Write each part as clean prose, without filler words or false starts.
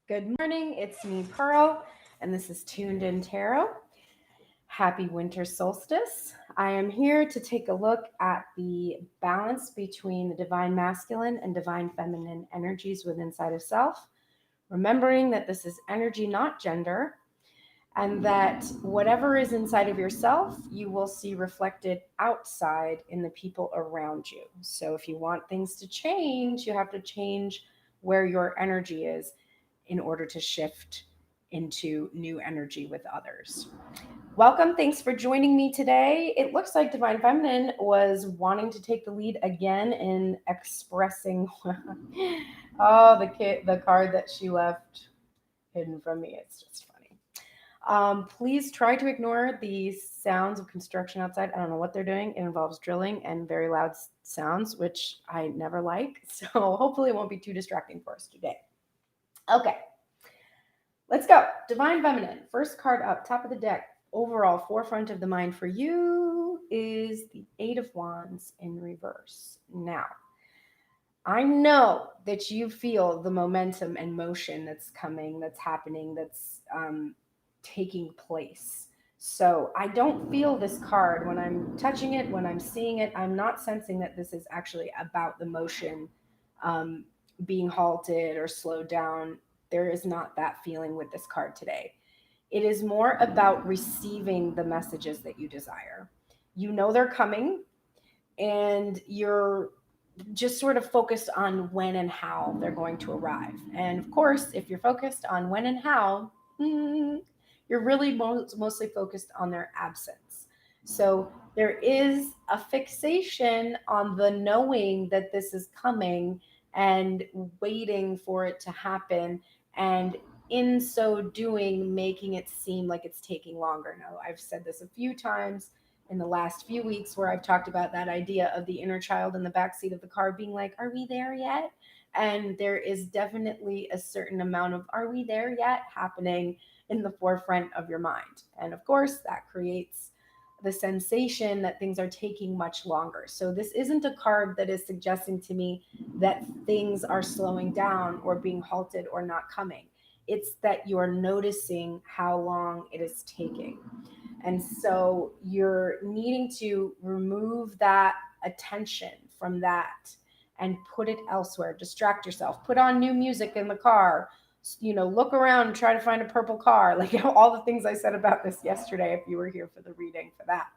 Good morning, it's me, Pearl, and this is Tuned In Tarot. Happy winter solstice. I am here to take a look at the balance between the divine masculine and divine feminine energies within inside of self, remembering that this is energy, not gender, and that whatever is inside of yourself, you will see reflected outside in the people around you. So if you want things to change, you have to change where your energy is in order to shift into new energy with others. Welcome. Thanks for joining me today. It looks like Divine Feminine was wanting to take the lead again in expressing the card that she left hidden from me. It's just funny. Please try to ignore the sounds of construction outside. I don't know what they're doing. It involves drilling and very loud sounds, which I never like. So hopefully it won't be too distracting for us today. Okay, let's go. Divine Feminine, first card up, top of the deck. Overall, forefront of the mind for you is the Eight of Wands in reverse. Now, I know that you feel the momentum and motion that's coming, that's happening, that's taking place. So I don't feel this card when I'm touching it, when I'm seeing it. I'm not sensing that this is actually about the motion um, being halted or slowed down. There is not that feeling with this card today. It is more about receiving the messages that you desire. You know they're coming, and you're just sort of focused on when and how they're going to arrive. And of course, if you're focused on when and how, you're really mostly focused on their absence. So there is a fixation on the knowing that this is coming and waiting for it to happen. And in so doing, making it seem like it's taking longer. Now, I've said this a few times in the last few weeks where I've talked about that idea of the inner child in the backseat of the car being like, are we there yet? And there is definitely a certain amount of are we there yet happening in the forefront of your mind. And of course, that creates the sensation that things are taking much longer. So this isn't a card that is suggesting to me that things are slowing down or being halted or not coming. It's that you're noticing how long it is taking. And so you're needing to remove that attention from that and put it elsewhere. Distract yourself. Put on new music in the car. Look around and try to find a purple car. Like all the things I said about this yesterday, if you were here for the reading for that.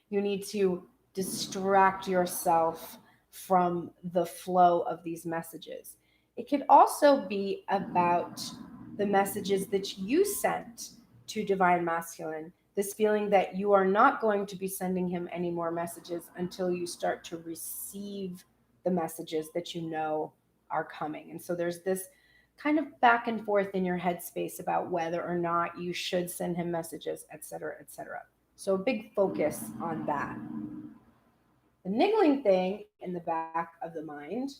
You need to distract yourself from the flow of these messages. It could also be about the messages that you sent to Divine Masculine, this feeling that you are not going to be sending him any more messages until you start to receive the messages that you know are coming. And so there's this kind of back and forth in your headspace about whether or not you should send him messages, etc., etc. So a big focus on that. The niggling thing in the back of the mind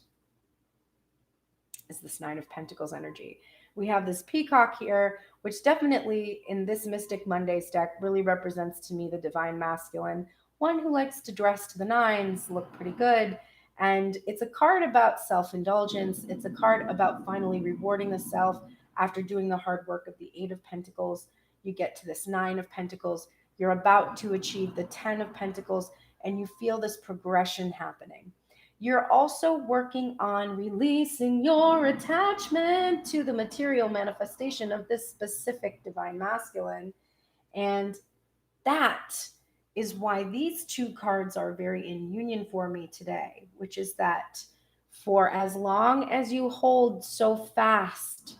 is this Nine of Pentacles energy. We have this peacock here, which definitely in this Mystic Mondays deck really represents to me the divine masculine, one who likes to dress to the nines, look pretty good. And it's a card about self-indulgence. It's a card about finally rewarding the self after doing the hard work of the Eight of Pentacles. You get to this Nine of Pentacles. You're about to achieve the 10 of Pentacles, and you feel this progression happening. You're also working on releasing your attachment to the material manifestation of this specific divine masculine. And that is why these two cards are very in union for me today, which is that for as long as you hold so fast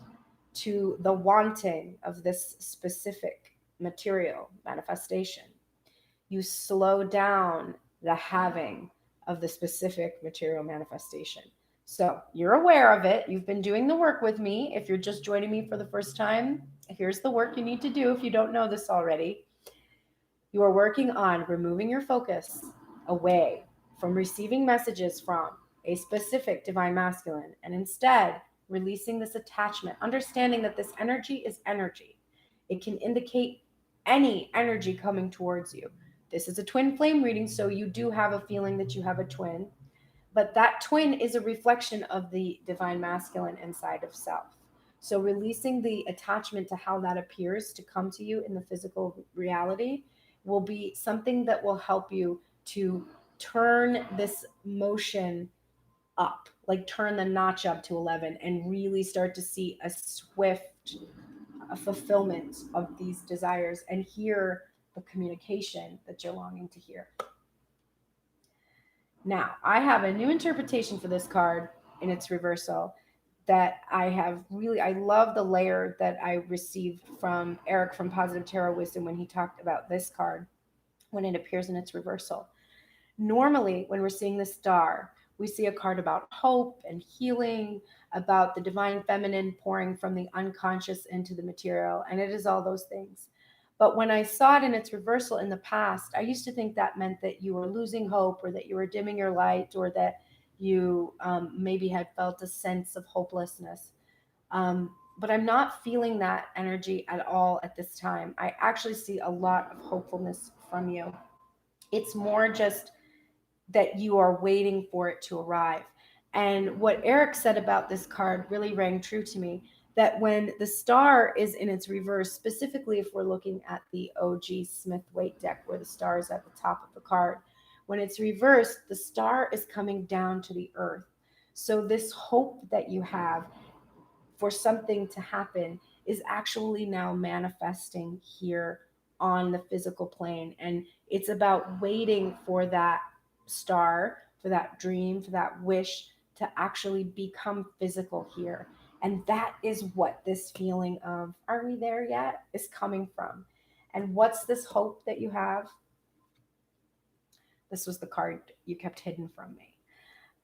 to the wanting of this specific material manifestation, you slow down the having of the specific material manifestation. So you're aware of it. You've been doing the work with me. If you're just joining me for the first time, here's the work you need to do if you don't know this already. You are working on removing your focus away from receiving messages from a specific divine masculine and instead releasing this attachment, understanding that this energy is energy. It can indicate any energy coming towards you. This is a twin flame reading, so you do have a feeling that you have a twin, but that twin is a reflection of the divine masculine inside of self. So releasing the attachment to how that appears to come to you in the physical reality will be something that will help you to turn this motion up, like turn the notch up to 11 and really start to see a swift fulfillment of these desires and hear the communication that you're longing to hear. Now, I have a new interpretation for this card in its reversal that I love the layer that I received from Eric from Positive Tarot Wisdom when he talked about this card when it appears in its reversal. Normally, when we're seeing the star, we see a card about hope and healing, about the divine feminine pouring from the unconscious into the material, and it is all those things. But when I saw it in its reversal in the past, I used to think that meant that you were losing hope or that you were dimming your light or that you maybe had felt a sense of hopelessness. But I'm not feeling that energy at all at this time. I actually see a lot of hopefulness from you. It's more just that you are waiting for it to arrive. And what Eric said about this card really rang true to me, that when the star is in its reverse, specifically if we're looking at the OG Smith Waite deck where the star is at the top of the card, when it's reversed, the star is coming down to the earth. So this hope that you have for something to happen is actually now manifesting here on the physical plane. And it's about waiting for that star, for that dream, for that wish to actually become physical here. And that is what this feeling of, are we there yet, is coming from. And what's this hope that you have? This was the card you kept hidden from me.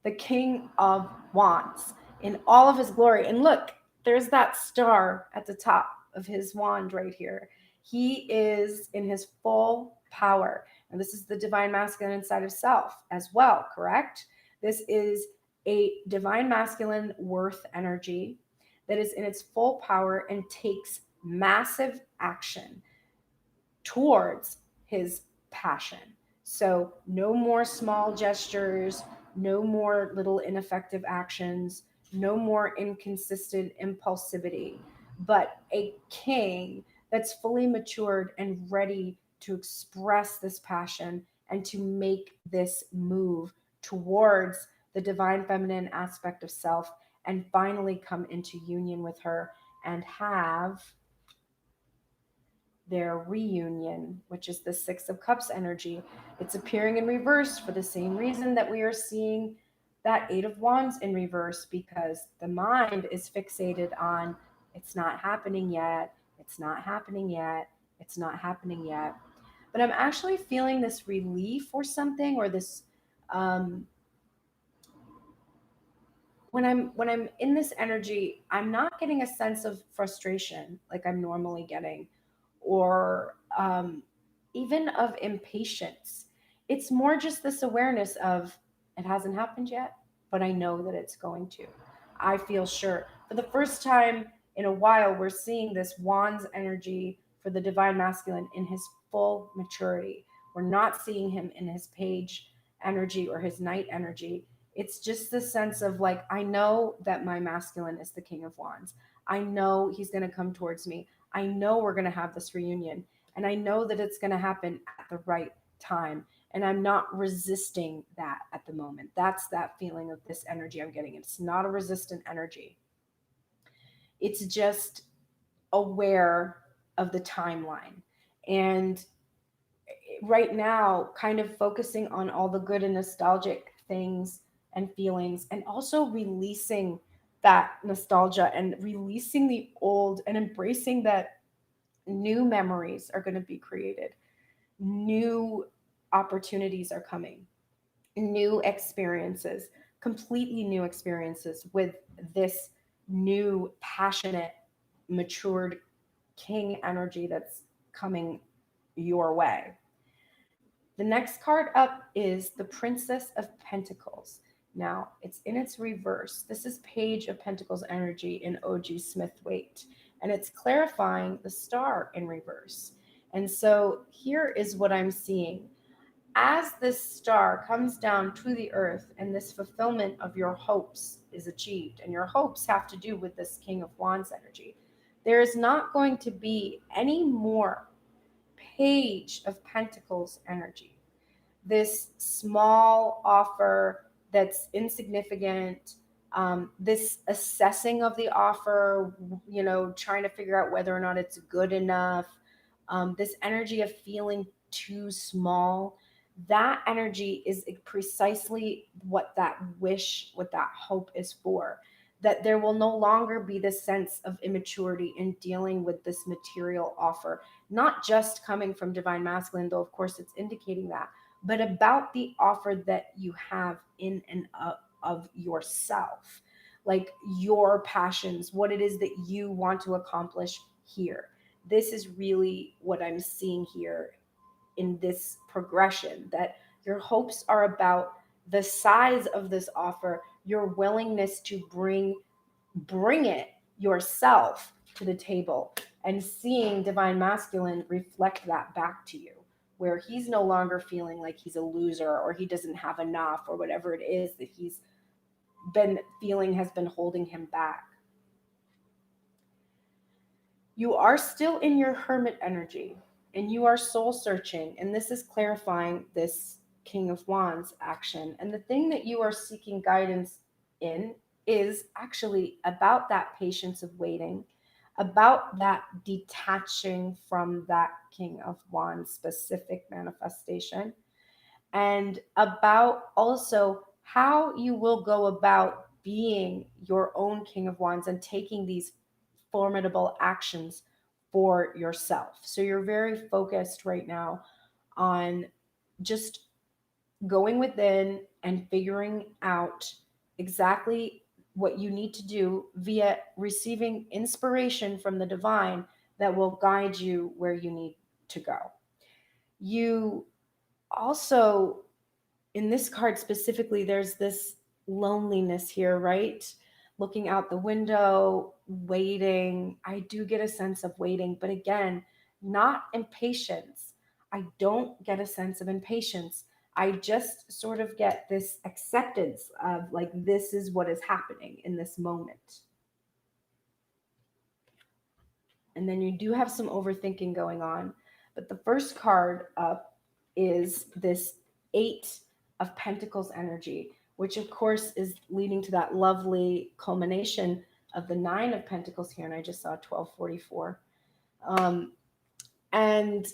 The King of Wands in all of his glory. And look, there's that star at the top of his wand right here. He is in his full power. And this is the divine masculine inside of self as well, correct? This is a divine masculine worth energy that is in its full power and takes massive action towards his passion. So no more small gestures, no more little ineffective actions, no more inconsistent impulsivity, but a king that's fully matured and ready to express this passion and to make this move towards the divine feminine aspect of self and finally come into union with her and have their reunion, which is the Six of Cups energy. It's appearing in reverse for the same reason that we are seeing that Eight of Wands in reverse, because the mind is fixated on it's not happening yet, it's not happening yet, it's not happening yet. But I'm actually feeling this relief or something, or this when I'm in this energy, I'm not getting a sense of frustration like I'm normally getting, or even of impatience. It's more just this awareness of it hasn't happened yet, but I know that it's going to. I feel sure. For the first time in a while, we're seeing this Wands energy for the divine masculine in his full maturity. We're not seeing him in his page energy or his knight energy. It's just the sense of like, I know that my masculine is the King of Wands. I know he's going to come towards me. I know we're going to have this reunion, and I know that it's going to happen at the right time. And I'm not resisting that at the moment. That's that feeling of this energy I'm getting. It's not a resistant energy. It's just aware of the timeline. And right now, kind of focusing on all the good and nostalgic things and feelings, and also releasing that nostalgia and releasing the old and embracing that new memories are going to be created. New opportunities are coming, new experiences, completely new experiences with this new, passionate, matured king energy that's coming your way. The next card up is the Princess of Pentacles. Now, it's in its reverse. This is Page of Pentacles energy in OG Smith Waite, and it's clarifying the star in reverse. And so here is what I'm seeing. as this star comes down to the earth and this fulfillment of your hopes is achieved, and your hopes have to do with this King of Wands energy, there is not going to be any more Page of Pentacles energy. This small offer that's insignificant, this assessing of the offer, trying to figure out whether or not it's good enough, this energy of feeling too small, that energy is precisely what that wish, what that hope is for. That there will no longer be this sense of immaturity in dealing with this material offer, not just coming from divine masculine, though of course it's indicating that, but about the offer that you have in and of yourself, like your passions, what it is that you want to accomplish here. This is really what I'm seeing here in this progression, that your hopes are about the size of this offer, your willingness to bring it yourself to the table, and seeing divine masculine reflect that back to you, where he's no longer feeling like he's a loser or he doesn't have enough or whatever it is that he's been feeling has been holding him back. You are still in your hermit energy and you are soul searching, and this is clarifying this King of Wands action. And the thing that you are seeking guidance in is actually about that patience of waiting, about that detaching from that King of Wands specific manifestation, and about also how you will go about being your own King of Wands and taking these formidable actions for yourself. So you're very focused right now on just going within and figuring out exactly what you need to do via receiving inspiration from the divine that will guide you where you need to go. You also, in this card specifically, there's this loneliness here, right? Looking out the window, waiting. I do get a sense of waiting, but again, not impatience. I don't get a sense of impatience. I just sort of get this acceptance of like, this is what is happening in this moment. And then you do have some overthinking going on. But the first card up is this Eight of Pentacles energy, which of course is leading to that lovely culmination of the Nine of Pentacles here. And I just saw 1244. And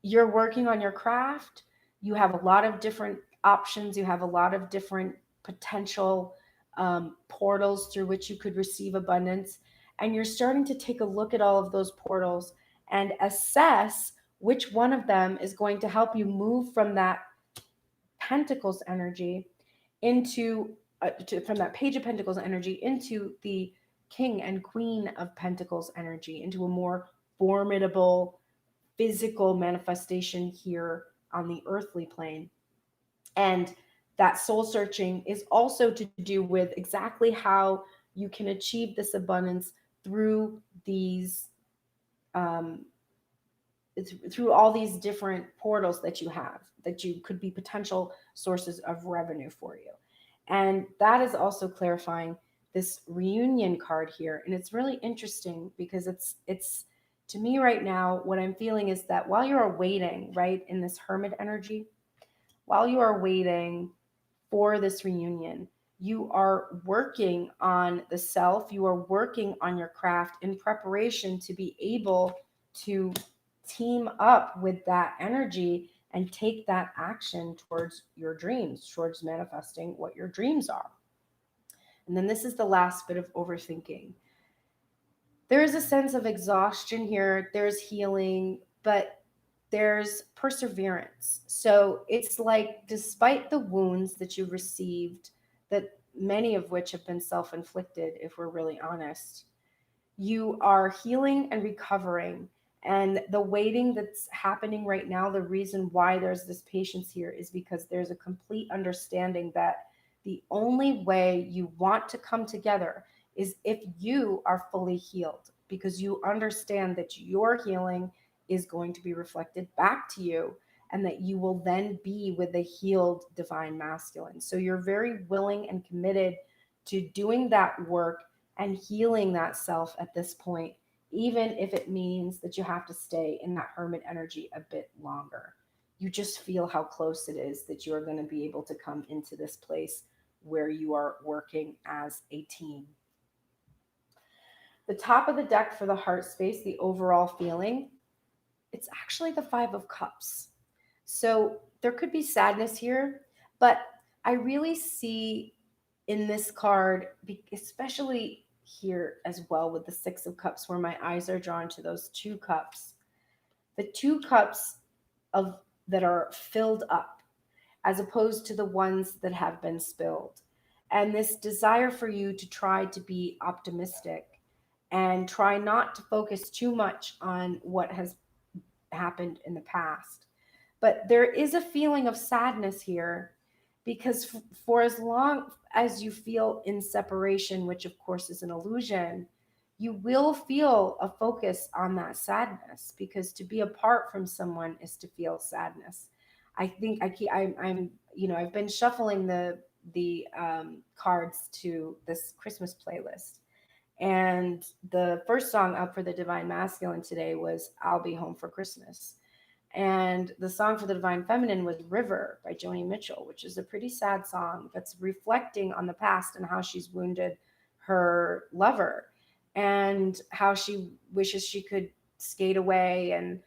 you're working on your craft. You have a lot of different options. You have a lot of different potential portals through which you could receive abundance. And you're starting to take a look at all of those portals and assess which one of them is going to help you move from that Pentacles energy into from that Page of Pentacles energy into the King and Queen of Pentacles energy, into a more formidable physical manifestation here on the earthly plane. And that soul searching is also to do with exactly how you can achieve this abundance through these through all these different portals that you have, that you could be potential sources of revenue for you. And that is also clarifying this reunion card here. And it's really interesting because it's to me right now, what I'm feeling is that while you are waiting, right, in this hermit energy, while you are waiting for this reunion, you are working on the self, you are working on your craft in preparation to be able to team up with that energy and take that action towards your dreams, towards manifesting what your dreams are. And then this is the last bit of overthinking. There is a sense of exhaustion here, there's healing, but there's perseverance. So it's like, despite the wounds that you've received, that many of which have been self-inflicted, if we're really honest, you are healing and recovering. And the waiting that's happening right now, the reason why there's this patience here is because there's a complete understanding that the only way you want to come together is if you are fully healed, because you understand that your healing is going to be reflected back to you and that you will then be with the healed divine masculine. So you're very willing and committed to doing that work and healing that self at this point, even if it means that you have to stay in that hermit energy a bit longer. You just feel how close it is that you are going to be able to come into this place where you are working as a team. The top of the deck for the heart space, the overall feeling, it's actually the Five of Cups. So there could be sadness here, but I really see in this card, especially here as well with the Six of Cups, where my eyes are drawn to those two cups, the two cups of that are filled up, as opposed to the ones that have been spilled. And this desire for you to try to be optimistic and try not to focus too much on what has happened in the past. But there is a feeling of sadness here because for as long as you feel in separation, which of course is an illusion, you will feel a focus on that sadness, because to be apart from someone is to feel sadness. I think I'm I've been shuffling the cards to this Christmas playlist, and the first song up for the Divine Masculine today was "I'll Be Home for Christmas." And the song for the Divine Feminine was River by Joni Mitchell, which is a pretty sad song that's reflecting on the past and how she's wounded her lover and how she wishes she could skate away and,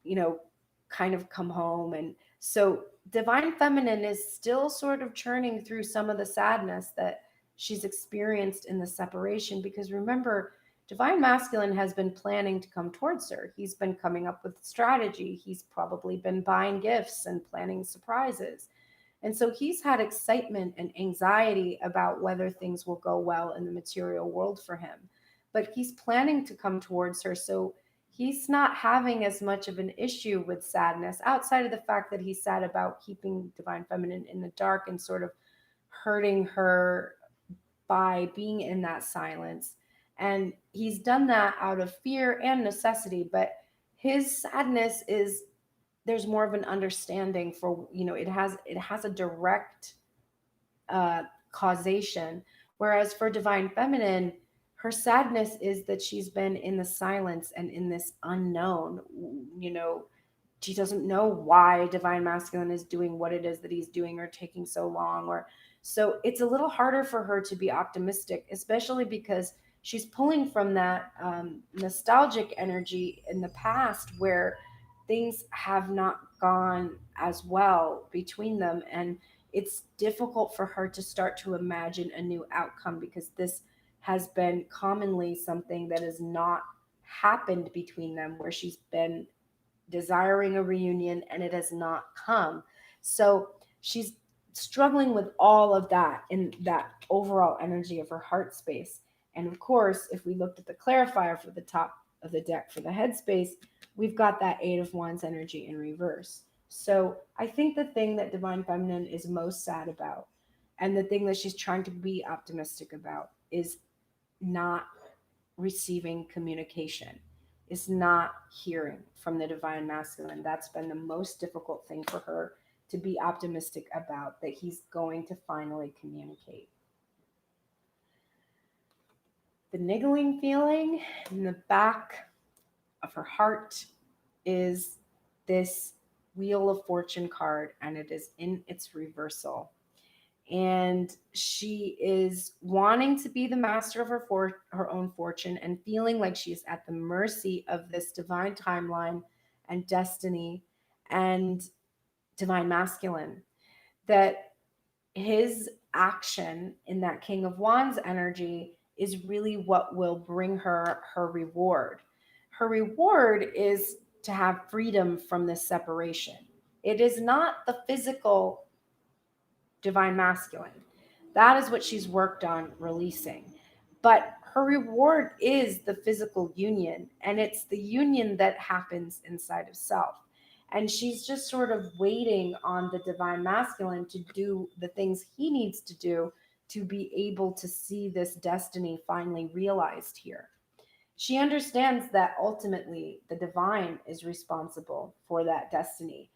you know, kind of come home. And so Divine Feminine is still sort of churning through some of the sadness that she's experienced in the separation, because remember, Divine Masculine has been planning to come towards her. He's been coming up with strategy. He's probably been buying gifts and planning surprises. And so he's had excitement and anxiety about whether things will go well in the material world for him. But he's planning to come towards her. So he's not having as much of an issue with sadness, outside of the fact that he's sad about keeping Divine Feminine in the dark and sort of hurting her by being in that silence. And he's done that out of fear and necessity. But his sadness is, there's more of an understanding for, it has a direct causation. Whereas for Divine Feminine, her sadness is that she's been in the silence and in this unknown. She doesn't know why Divine Masculine is doing what it is that he's doing, or taking so long, or so it's a little harder for her to be optimistic, especially because she's pulling from that nostalgic energy in the past where things have not gone as well between them. And it's difficult for her to start to imagine a new outcome, because this has been commonly something that has not happened between them, where she's been desiring a reunion and it has not come. So she's struggling with all of that in that overall energy of her heart space. And of course, if we looked at the clarifier for the top of the deck for the headspace, we've got that Eight of Wands energy in reverse. So I think the thing that Divine Feminine is most sad about, and the thing that she's trying to be optimistic about, is not receiving communication, is not hearing from the Divine Masculine. That's been the most difficult thing for her to be optimistic about, that he's going to finally communicate. The niggling feeling in the back of her heart is this Wheel of Fortune card, and it is in its reversal. And she is wanting to be the master of her own fortune, and feeling like she's at the mercy of this divine timeline and destiny and Divine Masculine. That his action in that King of Wands energy is really what will bring her her reward. Her reward is to have freedom from this separation. It is not the physical Divine Masculine. That is what she's worked on releasing. But her reward is the physical union, and it's the union that happens inside of self. And she's just sort of waiting on the Divine Masculine to do the things he needs to do to be able to see this destiny finally realized here. She understands that ultimately the divine is responsible for that destiny,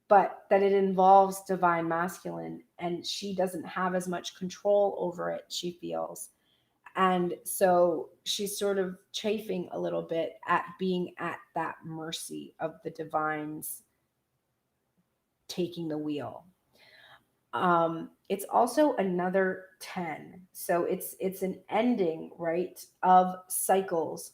but that it involves divine masculine and she doesn't have as much control over it, she feels. And so she's sort of chafing a little bit at being at that mercy of the divines taking the wheel. It's also another 10. So it's an ending, right, of cycles.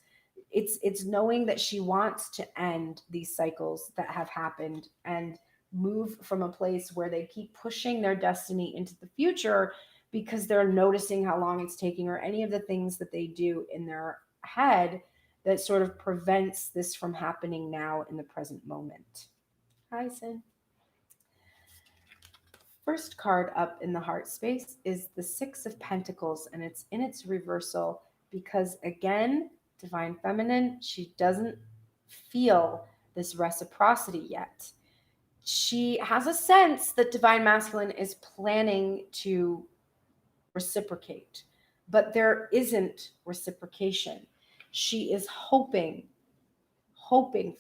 It's knowing that she wants to end these cycles that have happened and move from a place where they keep pushing their destiny into the future because they're noticing how long it's taking, or any of the things that they do in their head that sort of prevents this from happening now in the present moment. Hi, Sin. First card up in the heart space is the Six of Pentacles, and it's in its reversal because, again, Divine Feminine, she doesn't feel this reciprocity yet. She has a sense that Divine Masculine is planning to reciprocate, but there isn't reciprocation. She is hoping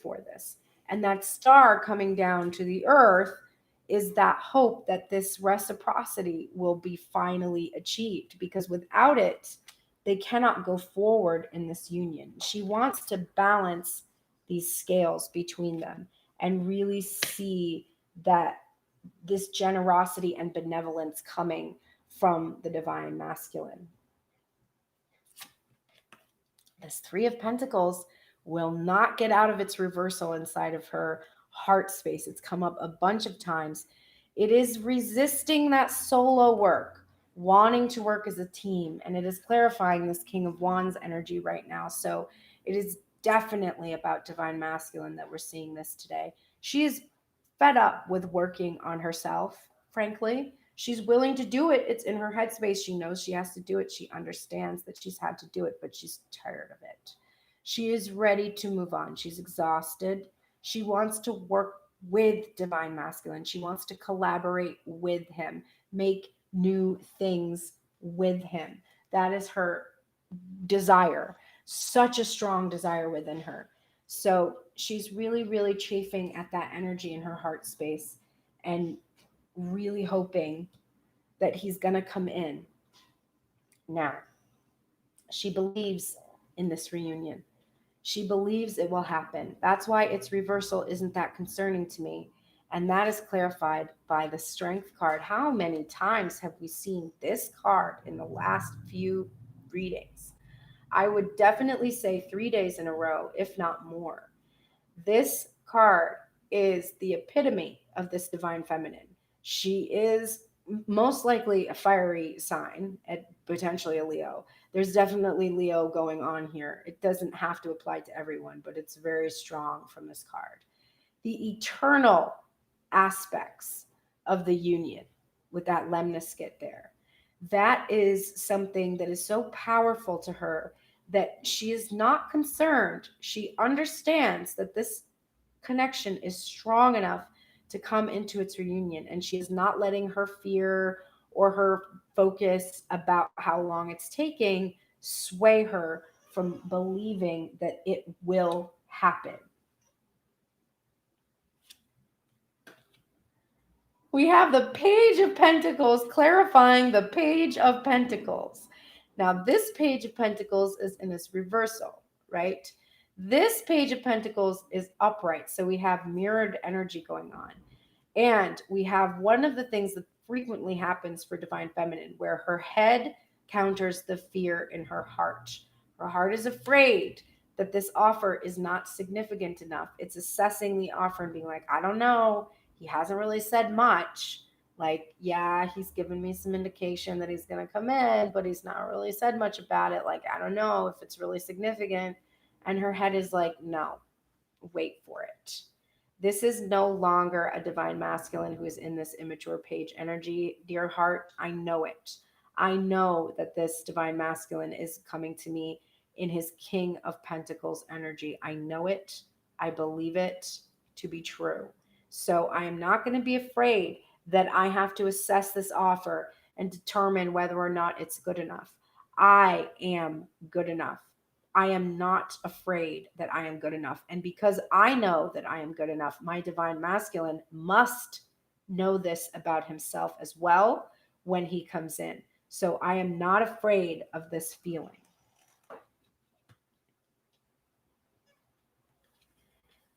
for this. And that star coming down to the earth is that hope that this reciprocity will be finally achieved, because without it, they cannot go forward in this union. She wants to balance these scales between them and really see that this generosity and benevolence coming from the divine masculine. This Three of Pentacles will not get out of its reversal inside of her heart space. It's come up a bunch of times. It is resisting that solo work, wanting to work as a team, and it is clarifying this King of Wands energy right now. So it is definitely about divine masculine that we're seeing this today. She is fed up with working on herself, frankly. She's willing to do it. It's in her headspace. She knows she has to do it. She understands that she's had to do it, but she's tired of it. She is ready to move on. She's exhausted. She wants to work with divine masculine. She wants to collaborate with him, make new things with him. That is her desire, such a strong desire within her. So she's really, really chafing at that energy in her heart space and really hoping that he's going to come in. Now, she believes in this reunion. She believes it will happen. That's why its reversal isn't that concerning to me. And that is clarified by the Strength card. How many times have we seen this card in the last few readings? I would definitely say 3 days in a row, if not more. This card is the epitome of this divine feminine. She is most likely a fiery sign, and potentially a Leo. There's definitely Leo going on here. It doesn't have to apply to everyone, but it's very strong from this card. The eternal aspects of the union with that lemniscate there. That is something that is so powerful to her that she is not concerned. She understands that this connection is strong enough to come into its reunion, and she is not letting her fear or her focus about how long it's taking sway her from believing that it will happen. We have the Page of Pentacles clarifying the Page of Pentacles. Now, this Page of Pentacles is in its reversal, right? This Page of Pentacles is upright, so we have mirrored energy going on. And we have one of the things that frequently happens for Divine Feminine, where her head counters the fear in her heart. Her heart is afraid that this offer is not significant enough. It's assessing the offer and being like, I don't know. He hasn't really said much. Like, yeah, he's given me some indication that he's going to come in, but he's not really said much about it. Like, I don't know if it's really significant. And her head is like, no, wait for it. This is no longer a divine masculine who is in this immature page energy. Dear heart, I know it. I know that this divine masculine is coming to me in his King of Pentacles energy. I know it. I believe it to be true. So I am not going to be afraid that I have to assess this offer and determine whether or not it's good enough. I am good enough. I am not afraid that I am good enough. And because I know that I am good enough, my divine masculine must know this about himself as well when he comes in. So I am not afraid of this feeling.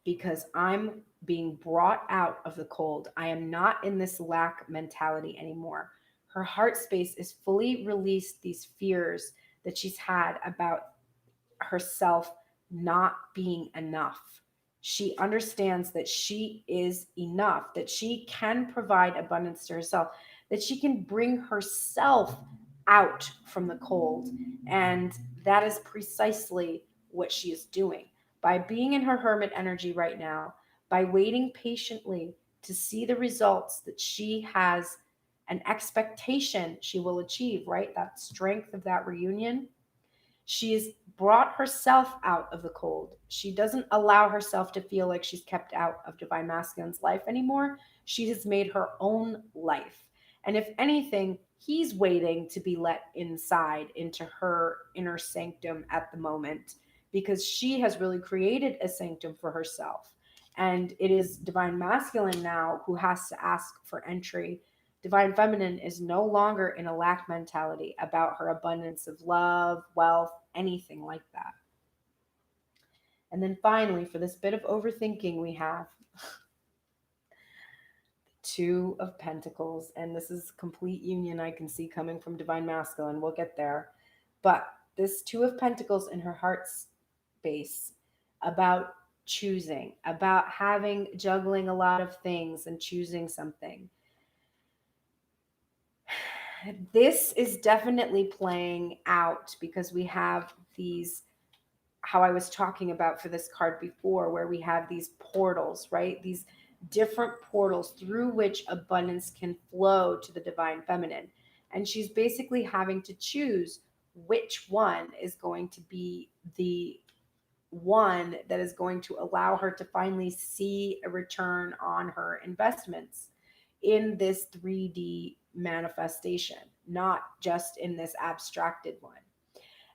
Because I'm being brought out of the cold. I am not in this lack mentality anymore. Her heart space is fully released these fears that she's had about herself not being enough. She understands that she is enough, that she can provide abundance to herself, that she can bring herself out from the cold. And that is precisely what she is doing. By being in her hermit energy right now, by waiting patiently to see the results that she has an expectation she will achieve, right? That strength of that reunion. She has brought herself out of the cold. She doesn't allow herself to feel like she's kept out of divine masculine's life anymore. She has made her own life. And if anything, he's waiting to be let inside into her inner sanctum at the moment, because she has really created a sanctum for herself. And it is divine masculine now who has to ask for entry. Divine feminine is no longer in a lack mentality about her abundance of love, wealth, anything like that. And then finally, for this bit of overthinking, we have Two of Pentacles. And this is complete union I can see coming from divine masculine. We'll get there. But this Two of Pentacles in her heart space about choosing, about juggling a lot of things and choosing something. This is definitely playing out because we have these, how I was talking about for this card before, where we have these portals, right? These different portals through which abundance can flow to the divine feminine. And she's basically having to choose which one is going to be the one that is going to allow her to finally see a return on her investments in this 3D manifestation, not just in this abstracted one.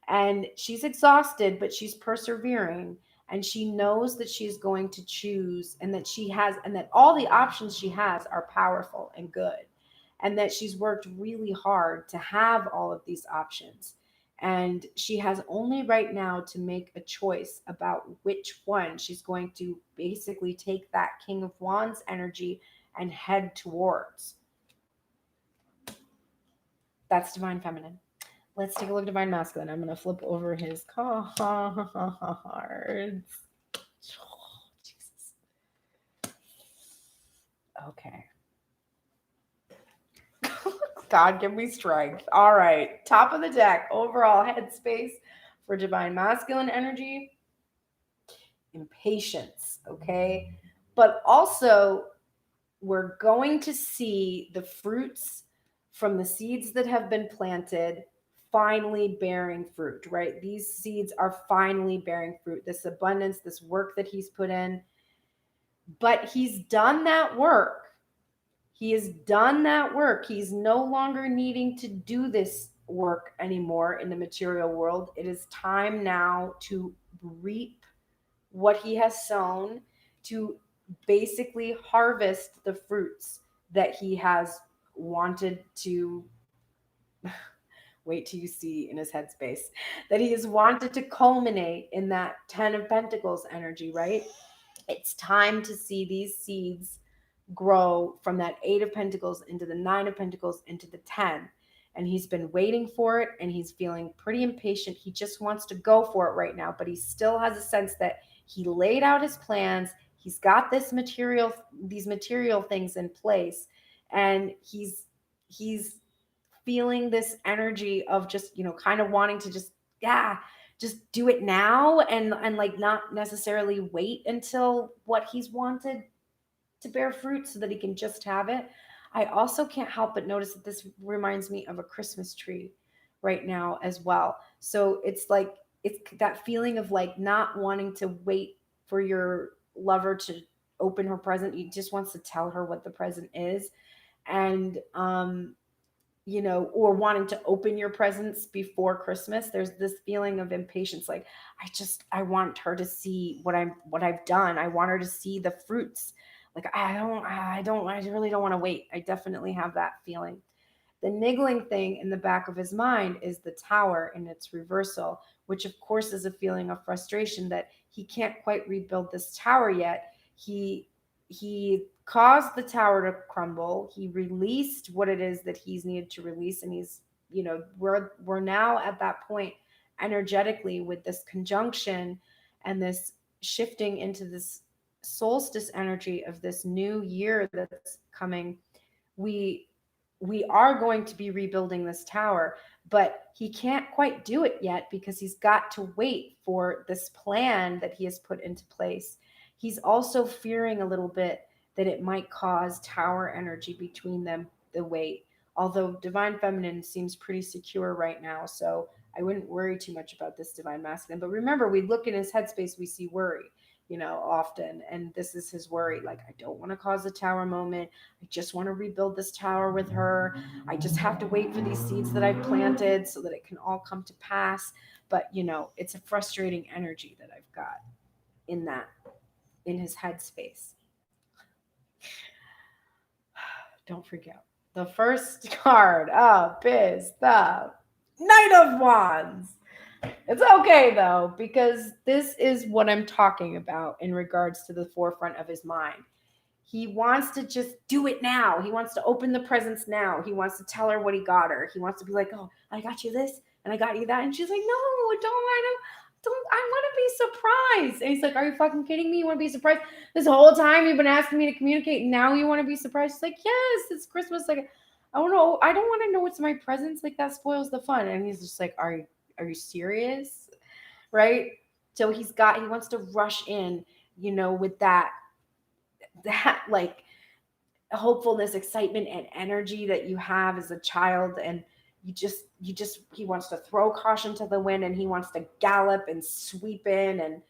And she's exhausted, but she's persevering. And she knows that she's going to choose, and that she has, and that all the options she has are powerful and good. And that she's worked really hard to have all of these options. And she has only right now to make a choice about which one she's going to basically take that King of Wands energy and head towards. That's divine feminine. Let's take a look at divine masculine. I'm going to flip over his cards. Oh, Jesus. Okay. God, give me strength. All right. Top of the deck, overall headspace for divine masculine energy. Impatience. Okay. But also, we're going to see the fruits from the seeds that have been planted finally bearing fruit, right? These seeds are finally bearing fruit, this abundance, this work that he's put in. But he's done that work. He has done that work. He's no longer needing to do this work anymore in the material world. It is time now to reap what he has sown, to basically harvest the fruits that he has wanted to wait till you see in his headspace, that he has wanted to culminate in that 10 of Pentacles energy, right? It's time to see these seeds grow from that 8 of Pentacles into the 9 of Pentacles into the 10. And he's been waiting for it, and he's feeling pretty impatient. He just wants to go for it right now, but he still has a sense that he laid out his plans. He's got these material things in place, and he's feeling this energy of just, kind of wanting to just do it now, and like not necessarily wait until what he's wanted to bear fruit so that he can just have it. I also can't help but notice that this reminds me of a Christmas tree right now as well. So it's like, it's that feeling of like not wanting to wait for your lover to open her present. He just wants to tell her what the present is. And or wanting to open your presents before Christmas. There's this feeling of impatience. Like, I want her to see what I've done. I want her to see the fruits. Like, I really don't want to wait. I definitely have that feeling. The niggling thing in the back of his mind is the tower in its reversal, which of course is a feeling of frustration that he can't quite rebuild this tower yet. He caused the tower to crumble. He released what it is that he's needed to release, and he's, we're now at that point energetically with this conjunction and this shifting into this solstice energy of this new year that's coming. We we are going to be rebuilding this tower, but he can't quite do it yet because he's got to wait for this plan that he has put into place. He's also fearing a little bit that it might cause tower energy between them, the weight. Although divine feminine seems pretty secure right now, so I wouldn't worry too much about this divine masculine. But remember, we look in his headspace, we see worry, often. And this is his worry. Like, I don't want to cause a tower moment. I just want to rebuild this tower with her. I just have to wait for these seeds that I've planted so that it can all come to pass. But, it's a frustrating energy that I've got in his headspace. Don't forget the first card up is the Knight of Wands. It's okay though, because this is what I'm talking about in regards to the forefront of his mind. He wants to just do it now. He wants to open the presents now. He wants to tell her what he got her. He wants to be like, oh, I got you this and I got you that. And she's like, no, I want to be surprised. And he's like, are you fucking kidding me? You want to be surprised? This whole time you've been asking me to communicate. Now you want to be surprised? She's like, yes, it's Christmas. Like, I don't know. I don't want to know what's my presents. Like, that spoils the fun. And he's just like, are you serious? Right? So he wants to rush in, with that like hopefulness, excitement, and energy that you have as a child. And he wants to throw caution to the wind, and he wants to gallop and sweep in and,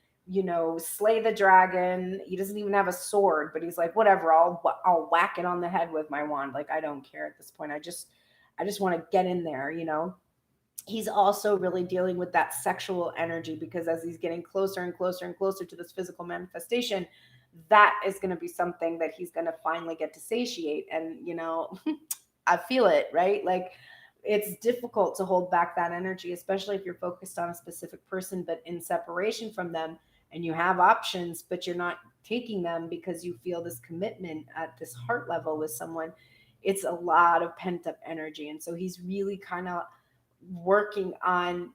slay the dragon. He doesn't even have a sword, but he's like, whatever, I'll whack it on the head with my wand. Like, I don't care at this point. I just want to get in there. He's also really dealing with that sexual energy, because as he's getting closer and closer and closer to this physical manifestation, that is going to be something that he's going to finally get to satiate. And, I feel it, right? Like, it's difficult to hold back that energy, especially if you're focused on a specific person, but in separation from them, and you have options, but you're not taking them because you feel this commitment at this heart level with someone. It's a lot of pent up energy. And so he's really kind of working on,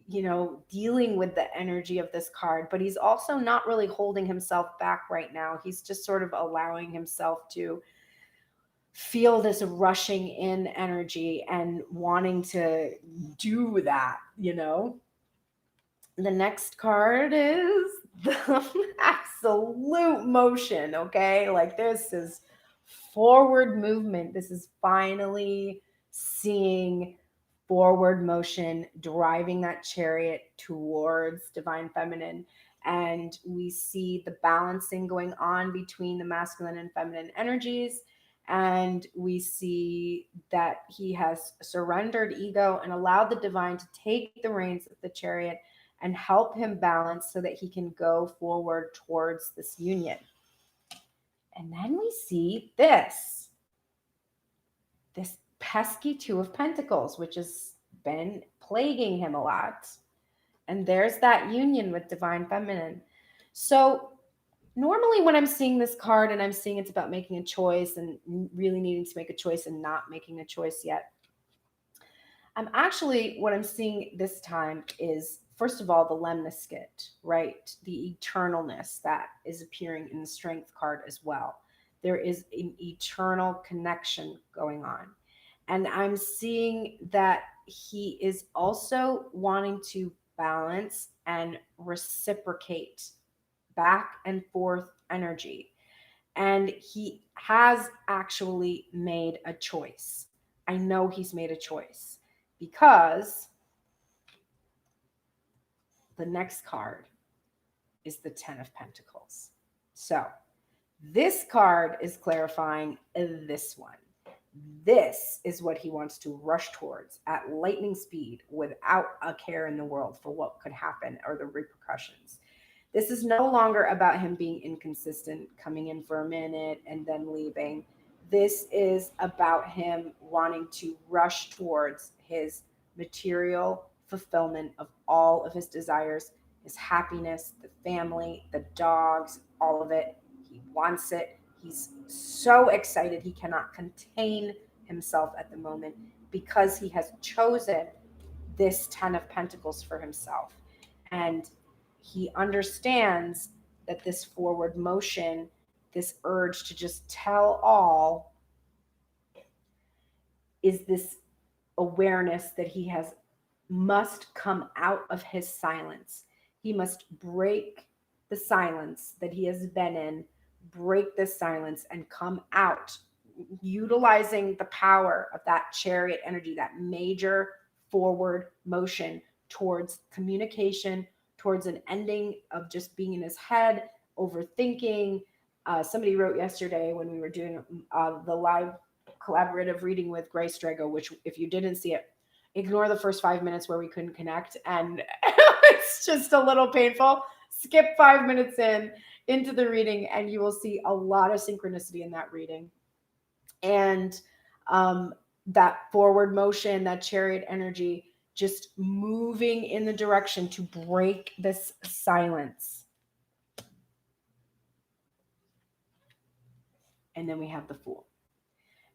dealing with the energy of this card, but he's also not really holding himself back right now. He's just sort of allowing himself to feel this rushing in energy and wanting to do that. The next card is the absolute motion. Okay. Like, this is forward movement. This is finally seeing forward motion, driving that chariot towards divine feminine. And we see the balancing going on between the masculine and feminine energies. And we see that he has surrendered ego and allowed the divine to take the reins of the chariot and help him balance so that he can go forward towards this union. And then we see this pesky Two of Pentacles, which has been plaguing him a lot. And there's that union with divine feminine. So normally when I'm seeing this card and I'm seeing it's about making a choice and really needing to make a choice and not making a choice yet, what I'm seeing this time is, first of all, the lemniscate, right? The eternalness that is appearing in the strength card as well. There is an eternal connection going on. And I'm seeing that he is also wanting to balance and reciprocate back and forth energy. And he has actually made a choice. I know he's made a choice, because the next card is the Ten of Pentacles. So this card is clarifying this one. This is what he wants to rush towards at lightning speed without a care in the world for what could happen or the repercussions. This is no longer about him being inconsistent, coming in for a minute and then leaving. This is about him wanting to rush towards his material fulfillment of all of his desires, his happiness, the family, the dogs, all of it. He wants it. He's so excited he cannot contain himself at the moment because he has chosen this 10 of Pentacles for himself. And he understands that this forward motion, this urge to just tell all, is this awareness that he must come out of his silence. He must break the silence that he has been in, break the silence and come out, utilizing the power of that chariot energy, that major forward motion towards communication, towards an ending of just being in his head, overthinking. Somebody wrote yesterday when we were doing the live collaborative reading with Grace Drago, which if you didn't see it, ignore the first 5 minutes where we couldn't connect. And it's just a little painful. Skip 5 minutes into the reading and you will see a lot of synchronicity in that reading. And that forward motion, that chariot energy, just moving in the direction to break this silence. And then we have the Fool.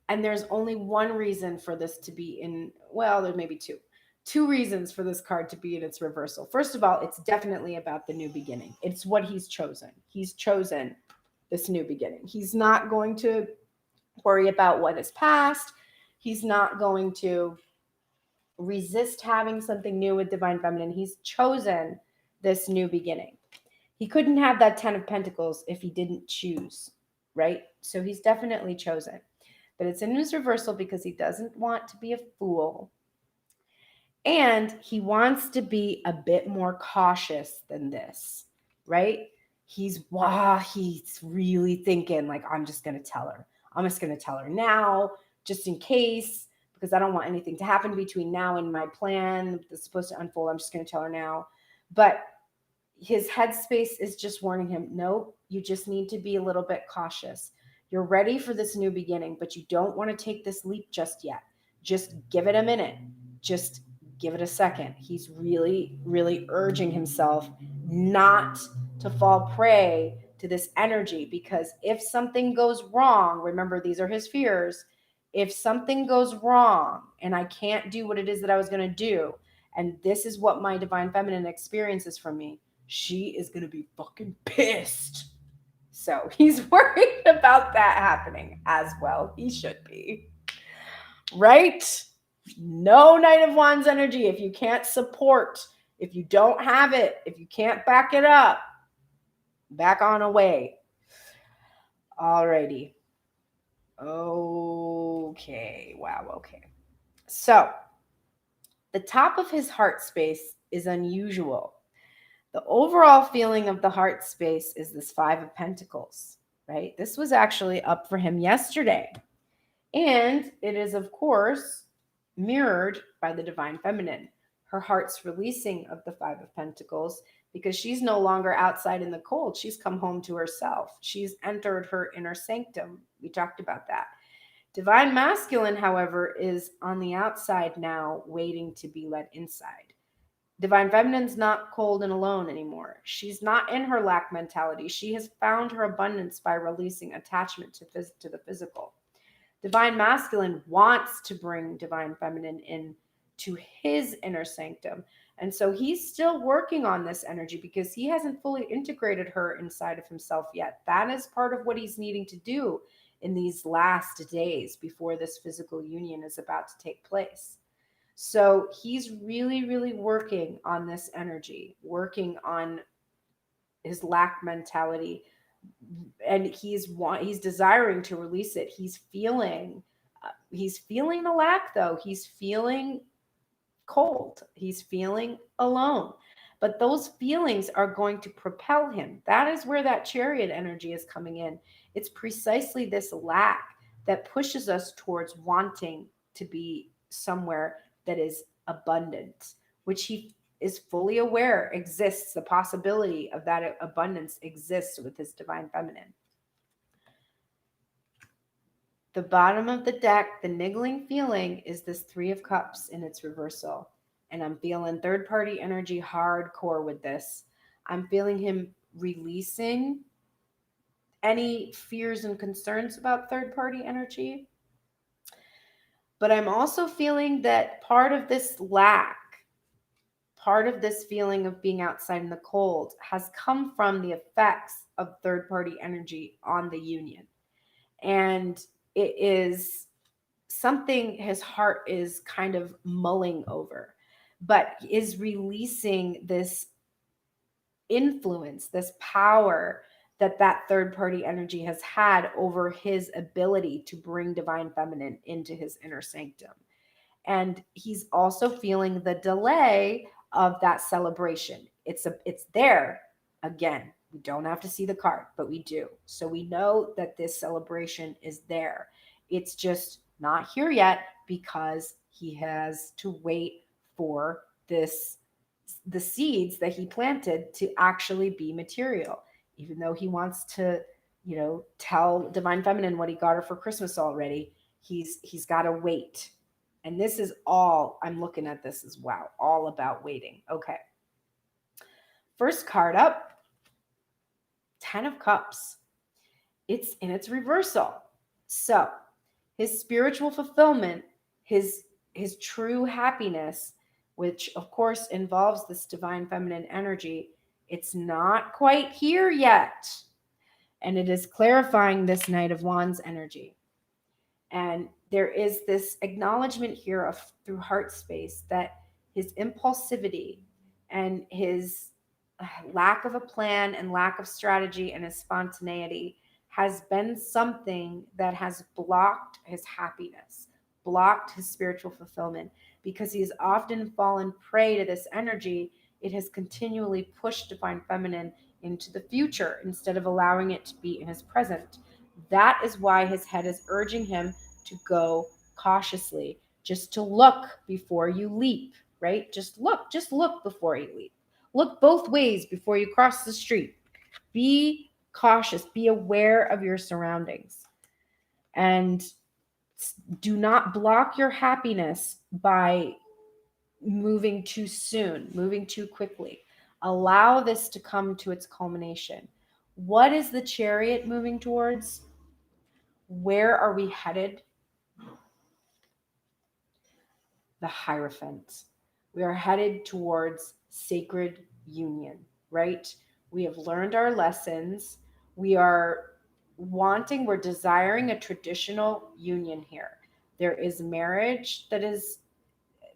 And there's only one reason for this to be in, well, there may be two reasons for this card to be in its reversal. First of all, it's definitely about the new beginning. It's what he's chosen. He's chosen this new beginning. He's not going to worry about what is past. He's not going to resist having something new with Divine Feminine. He's chosen this new beginning. He couldn't have that 10 of Pentacles if he didn't choose, right? So he's definitely chosen. But it's in his reversal because he doesn't want to be a fool. And he wants to be a bit more cautious than this, right? He's really thinking like, I'm just going to tell her. I'm just going to tell her now, just in case, because I don't want anything to happen between now and my plan that's supposed to unfold. I'm just going to tell her now. But his headspace is just warning him, no, you just need to be a little bit cautious. You're ready for this new beginning, but you don't want to take this leap just yet. Just give it a minute. Just give it a second. He's really, really urging himself not to fall prey to this energy, because if something goes wrong, remember, these are his fears. If something goes wrong and I can't do what it is that I was going to do, and this is what my Divine Feminine experiences from me, she is going to be fucking pissed. So he's worried about that happening as well. He should be. Right? No Knight of Wands energy. If you can't support, if you don't have it, if you can't back it up, back on away. Alrighty. Okay. Wow. Okay. So the top of his heart space is unusual. The overall feeling of the heart space is this 5 of Pentacles, right? This was actually up for him yesterday. And it is, of course, mirrored by the Divine Feminine. Her heart's releasing of the 5 of Pentacles because she's no longer outside in the cold. She's come home to herself. She's entered her inner sanctum. We talked about that. Divine Masculine, however, is on the outside now, waiting to be let inside. Divine Feminine's not cold and alone anymore. She's not in her lack mentality. She has found her abundance by releasing attachment to the physical. Divine Masculine wants to bring Divine Feminine in to his inner sanctum. And so he's still working on this energy because he hasn't fully integrated her inside of himself yet. That is part of what he's needing to do in these last days before this physical union is about to take place. So he's really, really working on this energy, working on his lack mentality, and he's desiring to release it. He's feeling the lack, though. He's feeling cold. He's feeling alone. But those feelings are going to propel him. That is where that chariot energy is coming in. It's precisely this lack that pushes us towards wanting to be somewhere that is abundant, which he is fully aware exists. The possibility of that abundance exists with his divine feminine. The bottom of the deck, the niggling feeling, is this Three of Cups in its reversal. And I'm feeling third party energy hardcore with this. I'm feeling him releasing any fears and concerns about third party energy. But I'm also feeling that part of this lack, part of this feeling of being outside in the cold, has come from the effects of third party energy on the union. And it is something his heart is kind of mulling over, but is releasing this influence, this power that third party energy has had over his ability to bring divine feminine into his inner sanctum. And he's also feeling the delay of that celebration. It's there. Again, we don't have to see the card, but we do. So we know that this celebration is there. It's just not here yet because he has to wait for the seeds that he planted to actually be material. Even though he wants to, tell divine feminine what he got her for Christmas already, he's got to wait. And this is all, I'm looking at this as wow, all about waiting. Okay. First card up, 10 of Cups. It's in its reversal. So his spiritual fulfillment, his true happiness, which of course involves this divine feminine energy, it's not quite here yet. And it is clarifying this Knight of Wands energy. And there is this acknowledgement here of through heart space that his impulsivity and his lack of a plan and lack of strategy and his spontaneity has been something that has blocked his happiness, blocked his spiritual fulfillment, because he has often fallen prey to this energy. It has continually pushed divine feminine into the future instead of allowing it to be in his present. That is why his head is urging him to go cautiously, just to look before you leap, right? Just look before you leap. Look both ways before you cross the street. Be cautious, be aware of your surroundings. And do not block your happiness by moving too soon, moving too quickly. Allow this to come to its culmination. What is the Chariot moving towards? Where are we headed? The Hierophant. We are headed towards sacred union, right? We have learned our lessons. We're desiring a traditional union here. There is marriage that is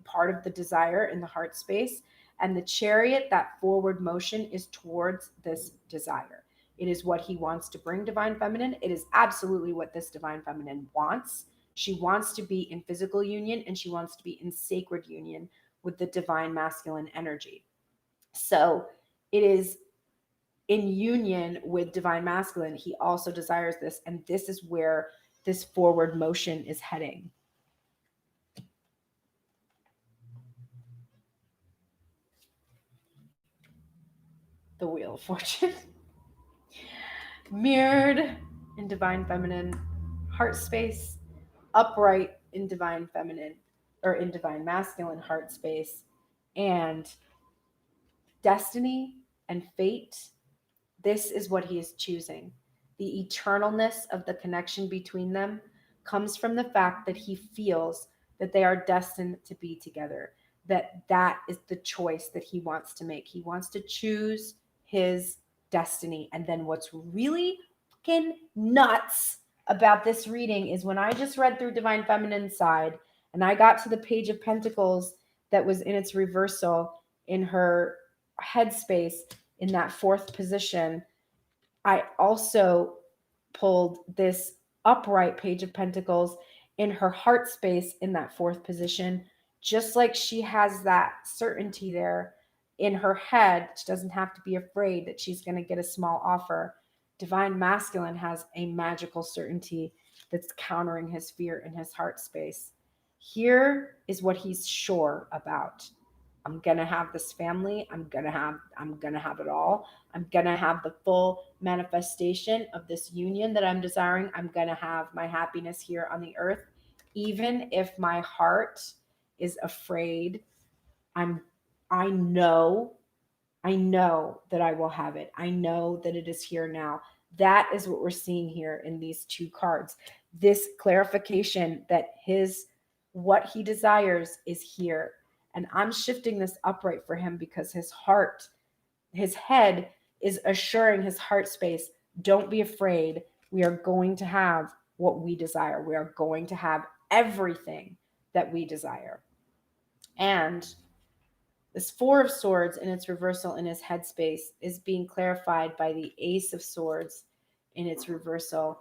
part of the desire in the heart space, and the Chariot, that forward motion, is towards this desire. It is what he wants to bring divine feminine. It is absolutely what this divine feminine wants. She wants to be in physical union and she wants to be in sacred union with the divine masculine energy. So it is in union with divine masculine. He also desires this, and this is where this forward motion is heading. The Wheel of Fortune. Mirrored in divine feminine, heart space, upright in divine feminine, or in divine masculine heart space, and destiny and fate. This is what he is choosing. The eternalness of the connection between them comes from the fact that he feels that they are destined to be together, that is the choice that he wants to make. He wants to choose his destiny. And then what's really fucking nuts about this reading is when I just read through Divine Feminine side and I got to the Page of Pentacles that was in its reversal in her headspace in that fourth position, I also pulled this upright Page of Pentacles in her heart space in that fourth position. Just like she has that certainty there in her head, she doesn't have to be afraid that she's going to get a small offer. Divine Masculine has a magical certainty that's countering his fear in his heart space. Here is what he's sure about. I'm going to have this family. I'm going to have it all. I'm going to have the full manifestation of this union that I'm desiring. I'm going to have my happiness here on the earth. Even if my heart is afraid, I know that I will have it. I know that it is here now. That is what we're seeing here in these two cards. This clarification that what he desires is here. And I'm shifting this upright for him because his head is assuring his heart space, don't be afraid. We are going to have what we desire. We are going to have everything that we desire. And this Four of Swords in its reversal in his headspace is being clarified by the Ace of Swords in its reversal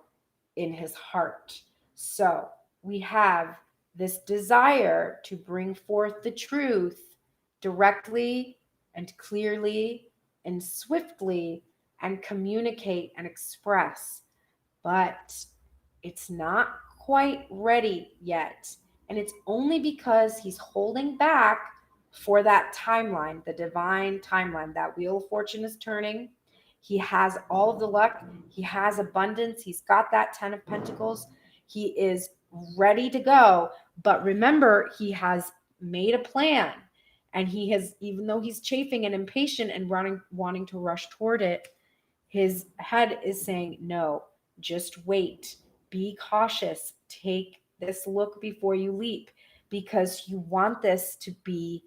in his heart. So we have this desire to bring forth the truth directly and clearly and swiftly and communicate and express, but it's not quite ready yet. And it's only because he's holding back for that timeline, the divine timeline. That wheel of fortune is turning. He has all of the luck. He has abundance. He's got that 10 of Pentacles. He is ready to go. But remember, he has made a plan. And he has, even though he's chafing and impatient and wanting to rush toward it, his head is saying, no, just wait. Be cautious. Take this look before you leap, because you want this to be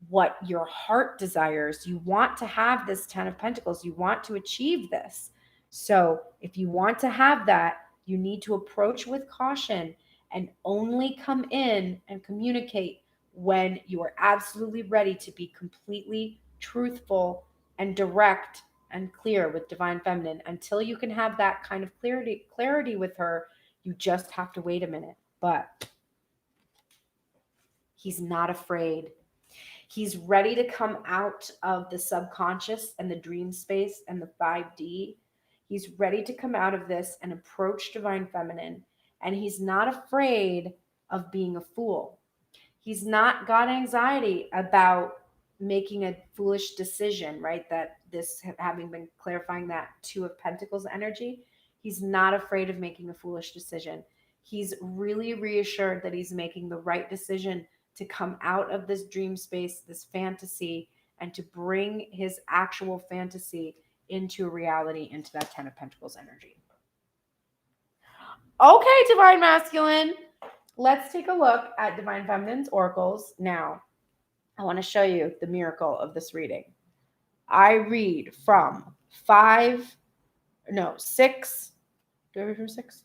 what your heart desires. You want to have this 10 of Pentacles. You want to achieve this. So if you want to have that, you need to approach with caution and only come in and communicate when you are absolutely ready to be completely truthful and direct and clear with Divine Feminine. Until you can have that kind of clarity with her, you just have to wait a minute. But he's not afraid. He's ready to come out of the subconscious and the dream space and the 5D. He's ready to come out of this and approach Divine Feminine. And he's not afraid of being a fool. He's not got anxiety about making a foolish decision, right? That this, having been clarifying that 2 of Pentacles energy, he's not afraid of making a foolish decision. He's really reassured that he's making the right decision to come out of this dream space, this fantasy, and to bring his actual fantasy into reality, into that 10 of Pentacles energy. Okay, Divine Masculine, let's take a look at Divine Feminine's oracles. Now, I want to show you the miracle of this reading. I read from 6. Do I read from 6?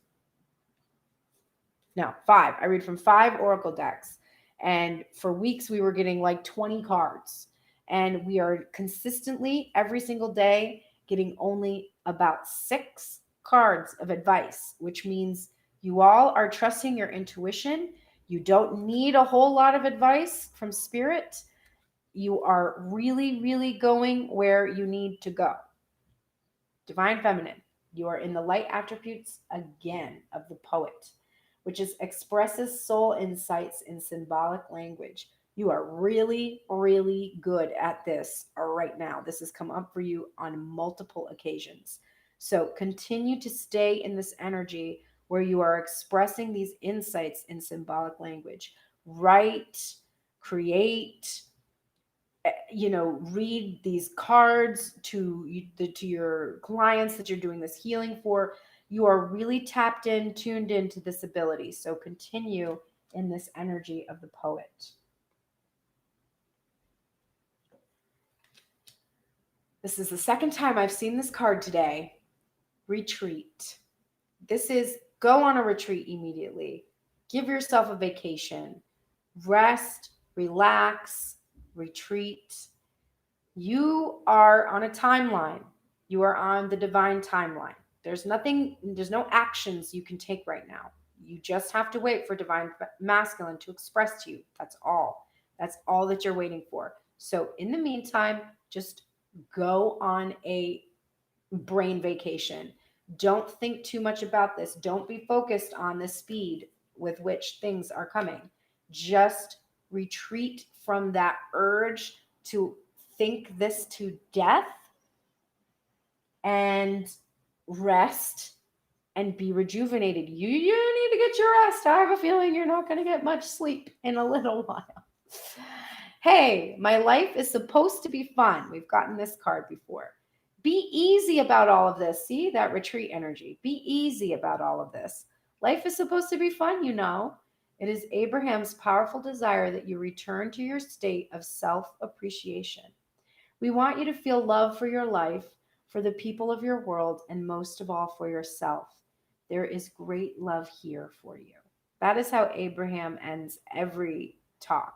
No, 5. I read from 5 oracle decks. And for weeks, we were getting like 20 cards. And we are consistently, every single day, getting only about 6 cards of advice, which means you all are trusting your intuition. You don't need a whole lot of advice from Spirit. You are really, really going where you need to go. Divine Feminine, you are in the light attributes again of the poet, which expresses soul insights in symbolic language. You are really, really good at this right now. This has come up for you on multiple occasions. So continue to stay in this energy where you are expressing these insights in symbolic language. Write, create, read these cards to your clients that you're doing this healing for. You are really tapped in, tuned into this ability. So continue in this energy of the poet. This is the second time I've seen this card today. Retreat. This is go on a retreat immediately. Give yourself a vacation. Rest, relax, retreat. You are on a timeline. You are on the divine timeline. There's no actions you can take right now. You just have to wait for Divine Masculine to express to you. That's all. That's all that you're waiting for. So in the meantime, just go on a brain vacation. Don't think too much about this. Don't be focused on the speed with which things are coming. Just retreat from that urge to think this to death and rest and be rejuvenated. You need to get your rest. I have a feeling you're not going to get much sleep in a little while. Hey, my life is supposed to be fun. We've gotten this card before. Be easy about all of this. See that retreat energy. Be easy about all of this. Life is supposed to be fun, you know. It is Abraham's powerful desire that you return to your state of self-appreciation. We want you to feel love for your life, for the people of your world, and most of all for yourself. There is great love here for you. That is how Abraham ends every talk,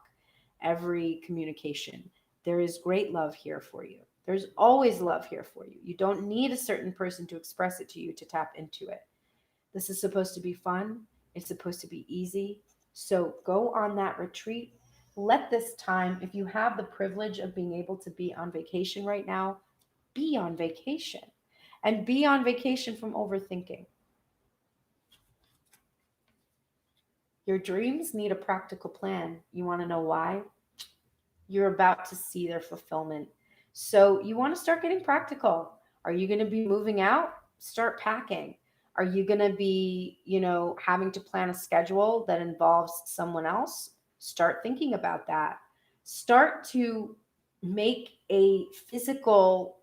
every communication. There is great love here for you. There's always love here for you. You don't need a certain person to express it to you to tap into it. This is supposed to be fun. It's supposed to be easy. So go on that retreat. Let this time, if you have the privilege of being able to be on vacation right now, be on vacation. And be on vacation from overthinking. Your dreams need a practical plan. You want to know why? You're about to see their fulfillment. So you want to start getting practical. Are you going to be moving out? Start packing. Are you going to be, having to plan a schedule that involves someone else? Start thinking about that. Start to make a physical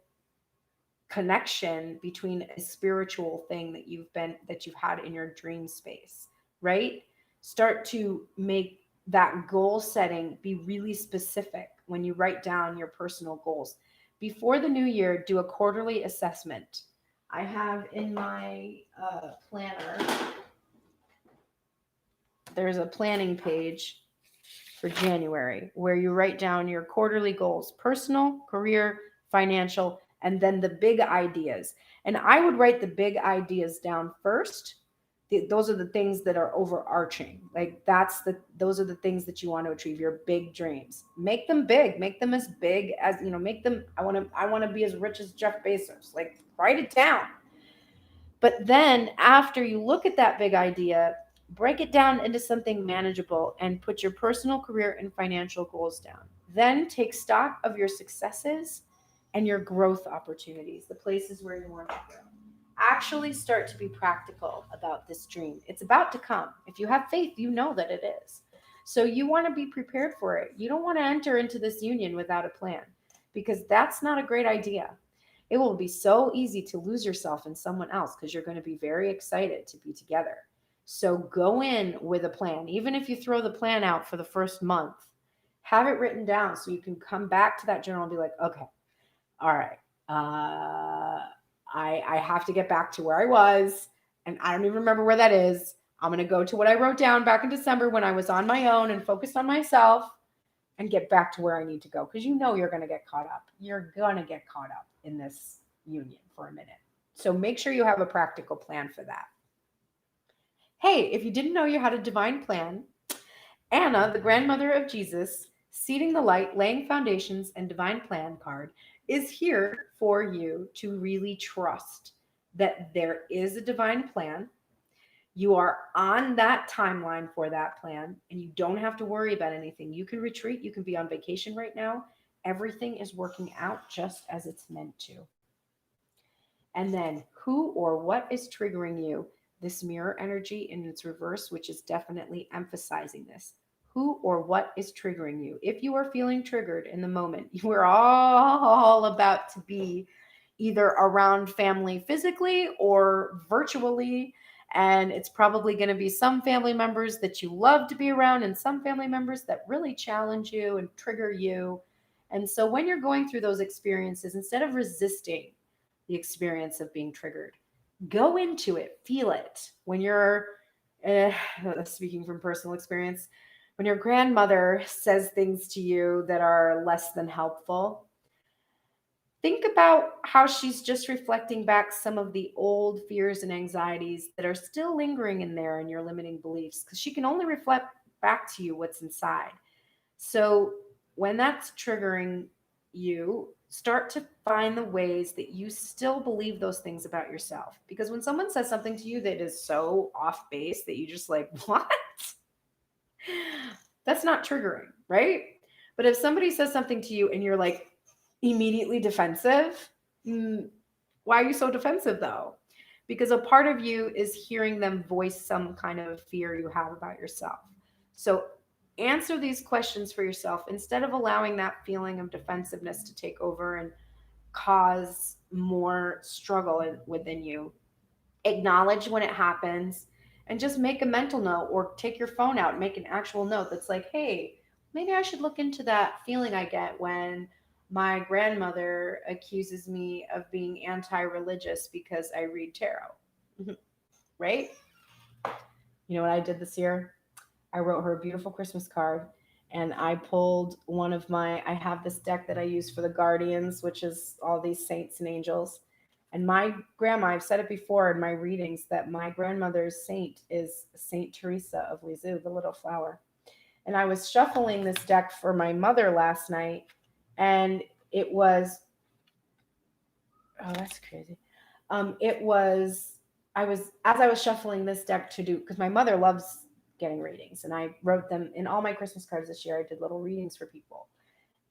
connection between a spiritual thing that you've had in your dream space, right? Start to make that goal setting be really specific when you write down your personal goals. Before the new year, do a quarterly assessment. I have in my planner, there's a planning page for January where you write down your quarterly goals, personal, career, financial, and then the big ideas. And I would write the big ideas down first. Those are the things that are overarching. Like those are the things that you want to achieve, your big dreams. Make them big, make them as big as, make them, I want to be as rich as Jeff Bezos. Like write it down. But then after you look at that big idea, break it down into something manageable and put your personal, career, and financial goals down. Then take stock of your successes and your growth opportunities, the places where you want to grow. Actually start to be practical about this dream. It's about to come. If you have faith, you know that it is. So you want to be prepared for it. You don't want to enter into this union without a plan because that's not a great idea. It will be so easy to lose yourself in someone else because you're going to be very excited to be together. So go in with a plan. Even if you throw the plan out for the first month, have it written down so you can come back to that journal and be like, okay, all right, I have to get back to where I was, and I don't even remember where that is. I'm going to go to what I wrote down back in December when I was on my own and focused on myself and get back to where I need to go because you're going to get caught up. You're going to get caught up in this union for a minute. So make sure you have a practical plan for that. Hey, if you didn't know you had a divine plan, Anna, the grandmother of Jesus, seeding the light, laying foundations, and divine plan card is here for you to really trust that there is a divine plan. You are on that timeline for that plan, and you don't have to worry about anything. You can retreat. You can be on vacation right now. Everything is working out just as it's meant to. And then who or what is triggering you? This mirror energy in its reverse, which is definitely emphasizing this. Who or what is triggering you? If you are feeling triggered in the moment, you are all about to be either around family physically or virtually. And it's probably going to be some family members that you love to be around and some family members that really challenge you and trigger you. And so when you're going through those experiences, instead of resisting the experience of being triggered, go into it, feel it. When you're, speaking from personal experience, when your grandmother says things to you that are less than helpful, think about how she's just reflecting back some of the old fears and anxieties that are still lingering in there in your limiting beliefs, because she can only reflect back to you what's inside. So when that's triggering you, start to find the ways that you still believe those things about yourself. Because when someone says something to you that is so off base that you just like, what? That's not triggering, right? But if somebody says something to you and you're like immediately defensive, why are you so defensive though? Because a part of you is hearing them voice some kind of fear you have about yourself. So answer these questions for yourself instead of allowing that feeling of defensiveness to take over and cause more struggle within you. Acknowledge when it happens and just make a mental note or take your phone out and make an actual note that's like, hey, maybe I should look into that feeling I get when my grandmother accuses me of being anti-religious because I read tarot. Right? You know what I did this year? I wrote her a beautiful Christmas card and I pulled one of I have this deck that I use for the guardians, which is all these saints and angels. And my grandma, I've said it before in my readings that my grandmother's saint is Saint Teresa of Lisieux, the little flower. And I was shuffling this deck for my mother last night, and it was, oh, that's crazy. It was, as I was shuffling this deck to do, because my mother loves getting readings, and I wrote them in all my Christmas cards this year. I did little readings for people.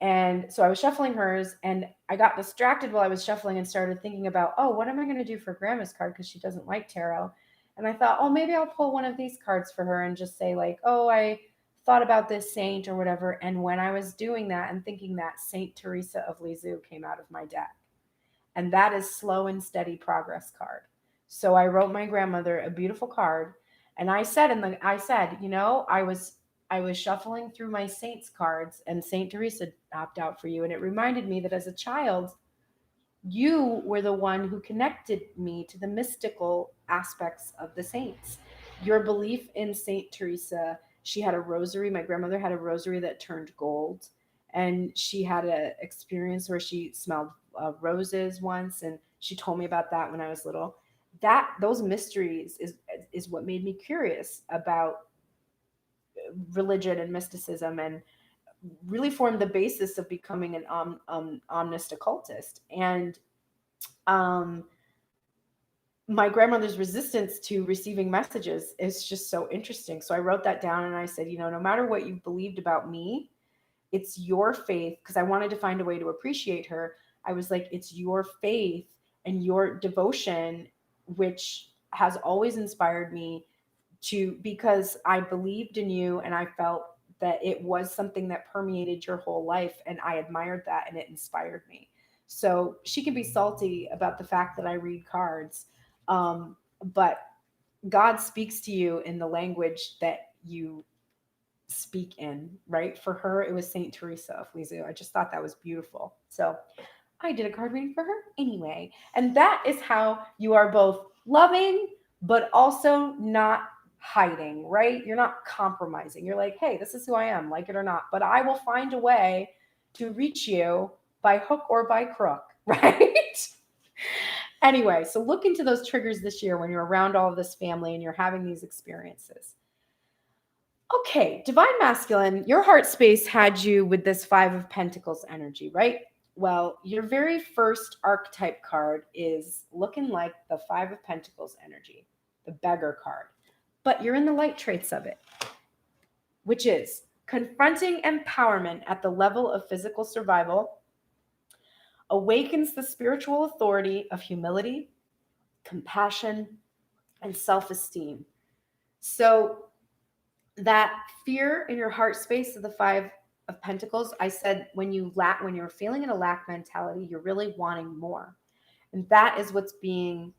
And so I was shuffling hers and I got distracted while I was shuffling and started thinking about, oh, what am I going to do for grandma's card? Because she doesn't like tarot. And I thought, oh, maybe I'll pull one of these cards for her and just say like, oh, I thought about this saint or whatever. And when I was doing that and thinking that, Saint Teresa of Lisieux came out of my deck. And that is slow and steady progress card. So I wrote my grandmother a beautiful card. And I said, you know, I was shuffling through my saints cards and Saint Teresa popped out for you. And it reminded me that as a child, you were the one who connected me to the mystical aspects of the saints. Your belief in Saint Teresa, she had a rosary. My grandmother had a rosary that turned gold. And she had an experience where she smelled roses once. And she told me about that when I was little. Those mysteries is what made me curious about religion and mysticism, and really formed the basis of becoming an omnist occultist. And my grandmother's resistance to receiving messages is just so interesting. So I wrote that down and I said, you know, no matter what you believed about me, it's your faith, because I wanted to find a way to appreciate her. I was like, it's your faith and your devotion which has always inspired me because I believed in you and I felt that it was something that permeated your whole life, and I admired that and it inspired me. So she can be salty about the fact that I read cards, but God speaks to you in the language that you speak in, right? For her, it was Saint Teresa of Lisieux. I just thought that was beautiful. So I did a card reading for her anyway. And that is how you are both loving, but also not hiding, right? You're not compromising. You're like, hey, this is who I am, like it or not. But I will find a way to reach you by hook or by crook, right? Anyway, so look into those triggers this year when you're around all of this family and you're having these experiences. Okay, Divine Masculine, your heart space had you with this 5 of Pentacles energy, right? Well, your very first archetype card is looking like the 5 of Pentacles energy, the beggar card. But you're in the light traits of it, which is confronting empowerment at the level of physical survival, awakens the spiritual authority of humility, compassion, and self-esteem. So that fear in your heart space of the 5 of Pentacles, I said when you're feeling in a lack mentality, you're really wanting more. And that is what's being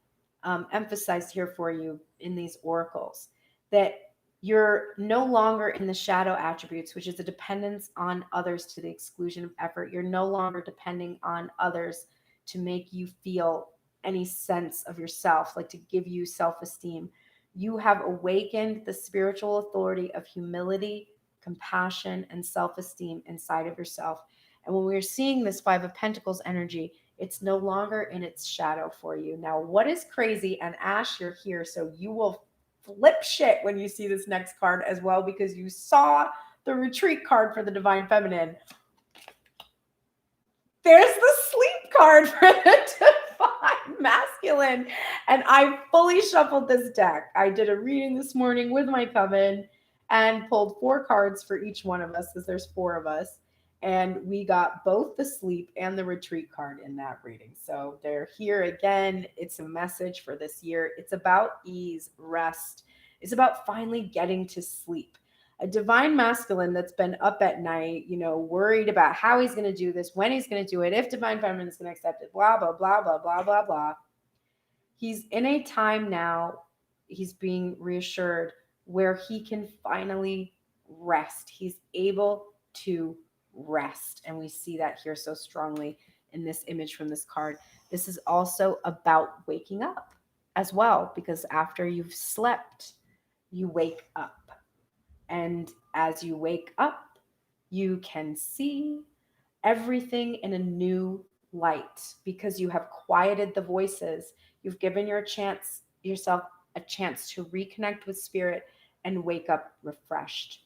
emphasized here for you in these oracles, that you're no longer in the shadow attributes, which is a dependence on others to the exclusion of effort. You're no longer depending on others to make you feel any sense of yourself, like to give you self-esteem. You have awakened the spiritual authority of humility, compassion, and self-esteem inside of yourself. And when we're seeing this 5 of Pentacles energy, it's no longer in its shadow for you. Now, what is crazy, and Ash, you're here, so you will flip shit when you see this next card as well, because you saw the retreat card for the Divine Feminine. there's the sleep card for the divine masculine. And I fully shuffled this deck. I did a reading this morning with my coven and pulled 4 cards for each one of us because there's 4 of us. And we got both the sleep and the retreat card in that reading. So they're here again. It's a message for this year. It's about ease, rest. It's about finally getting to sleep. A divine masculine that's been up at night, worried about how he's going to do this, when he's going to do it, if divine feminine is going to accept it, blah, blah, blah, blah, blah, blah, blah. He's in a time now, he's being reassured where he can finally rest. He's able to rest. And we see that here so strongly in this image from this card. This is also about waking up as well, because after you've slept, you wake up. And as you wake up, you can see everything in a new light because you have quieted the voices. You've given yourself a chance to reconnect with spirit and wake up refreshed.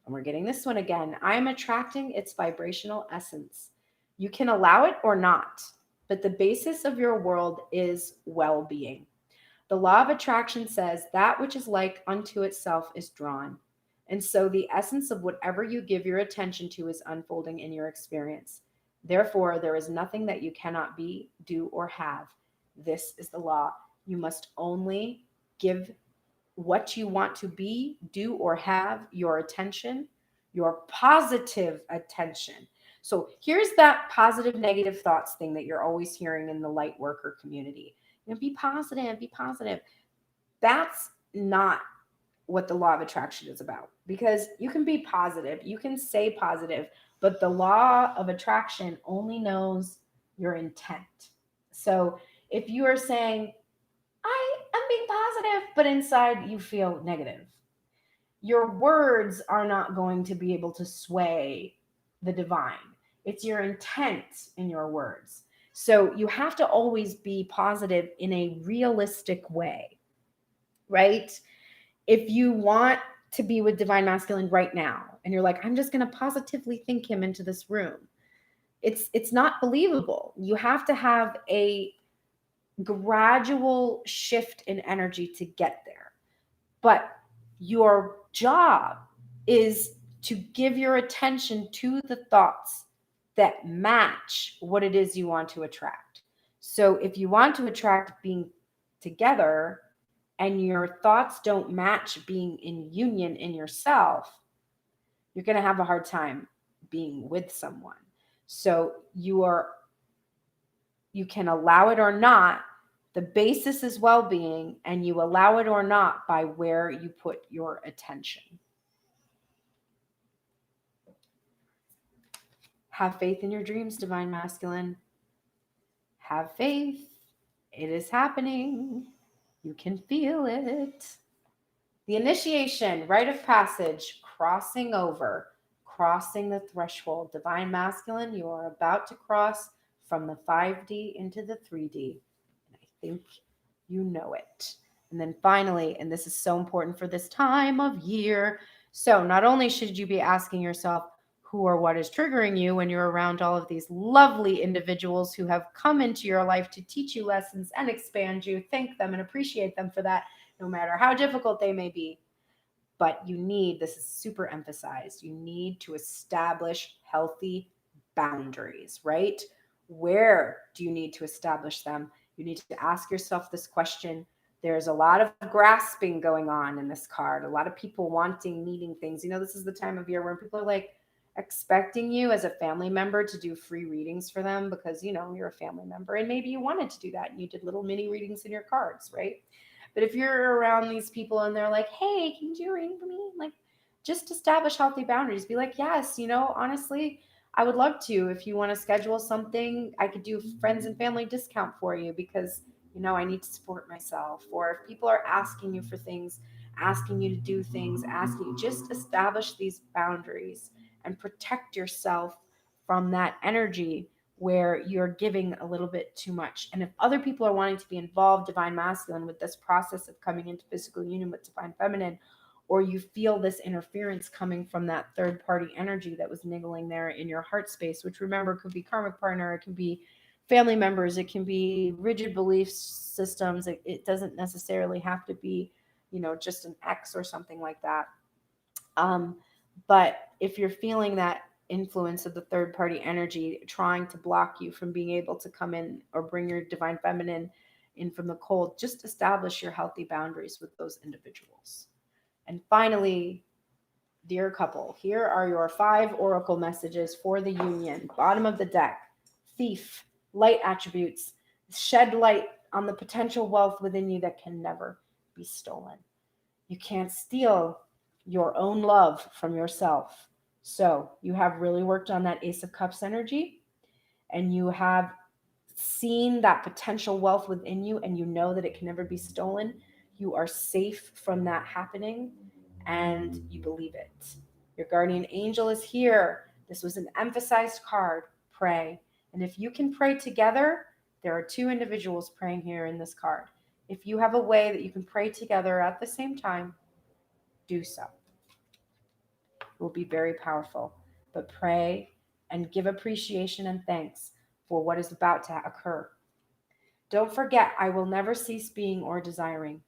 And we're getting this one again. I am attracting its vibrational essence. You can allow it or not, but the basis of your world is well-being. The law of attraction says that which is like unto itself is drawn. And so the essence of whatever you give your attention to is unfolding in your experience. Therefore, there is nothing that you cannot be, do, or have. This is the law. You must only give what you want to be, do, or have your attention, your positive attention. So here's that positive, negative thoughts thing that you're always hearing in the light worker community. Be positive, be positive. That's not what the law of attraction is about, because you can be positive, you can say positive, but the law of attraction only knows your intent. So if you are saying, I am being positive, but inside you feel negative, your words are not going to be able to sway the divine. It's your intent in your words. So you have to always be positive in a realistic way, right? If you want to be with divine masculine right now and you're like, I'm just going to positively think him into this room, it's not believable. You have to have a gradual shift in energy to get there. But your job is to give your attention to the thoughts that match what it is you want to attract. So if you want to attract being together, and your thoughts don't match being in union in yourself, you're going to have a hard time being with someone. So you can allow it or not. The basis is well-being, and you allow it or not by where you put your attention. Have faith in your dreams, divine masculine. Have faith. It is happening. You can feel it. The initiation, rite of passage, crossing over, crossing the threshold. Divine masculine, you are about to cross from the 5D into the 3D. And I think you know it. And then finally, and this is so important for this time of year, so not only should you be asking yourself who or what is triggering you when you're around all of these lovely individuals who have come into your life to teach you lessons and expand you, thank them and appreciate them for that, no matter how difficult they may be. But this is super emphasized, you need to establish healthy boundaries, right? Where do you need to establish them? You need to ask yourself this question. There's a lot of grasping going on in this card, a lot of people wanting, needing things. This is the time of year where people are like expecting you as a family member to do free readings for them because, you're a family member and maybe you wanted to do that and you did little mini readings in your cards, right? But if you're around these people and they're like, hey, can you do a reading for me? Like, just establish healthy boundaries. Be like, yes, honestly, I would love to. If you want to schedule something, I could do friends and family discount for you because, I need to support myself. Or if people are asking you for things, asking you to do things, just establish these boundaries and protect yourself from that energy where you're giving a little bit too much. And if other people are wanting to be involved, divine masculine, with this process of coming into physical union with divine feminine, or you feel this interference coming from that third party energy that was niggling there in your heart space, which remember could be karmic partner, it can be family members, it can be rigid belief systems. It doesn't necessarily have to be, just an ex or something like that. But if you're feeling that influence of the third party energy trying to block you from being able to come in or bring your divine feminine in from the cold, just establish your healthy boundaries with those individuals. And finally, dear couple, here are your 5 oracle messages for the union. Bottom of the deck: thief, light attributes, shed light on the potential wealth within you that can never be stolen. You can't steal your own love from yourself. So you have really worked on that Ace of Cups energy, and you have seen that potential wealth within you, and you know that it can never be stolen. You are safe from that happening, and you believe it. Your guardian angel is here. This was an emphasized card. Pray. And if you can pray together, there are 2 individuals praying here in this card. If you have a way that you can pray together at the same time, do so. It will be very powerful. But pray and give appreciation and thanks for what is about to occur. Don't forget, I will never cease being or desiring.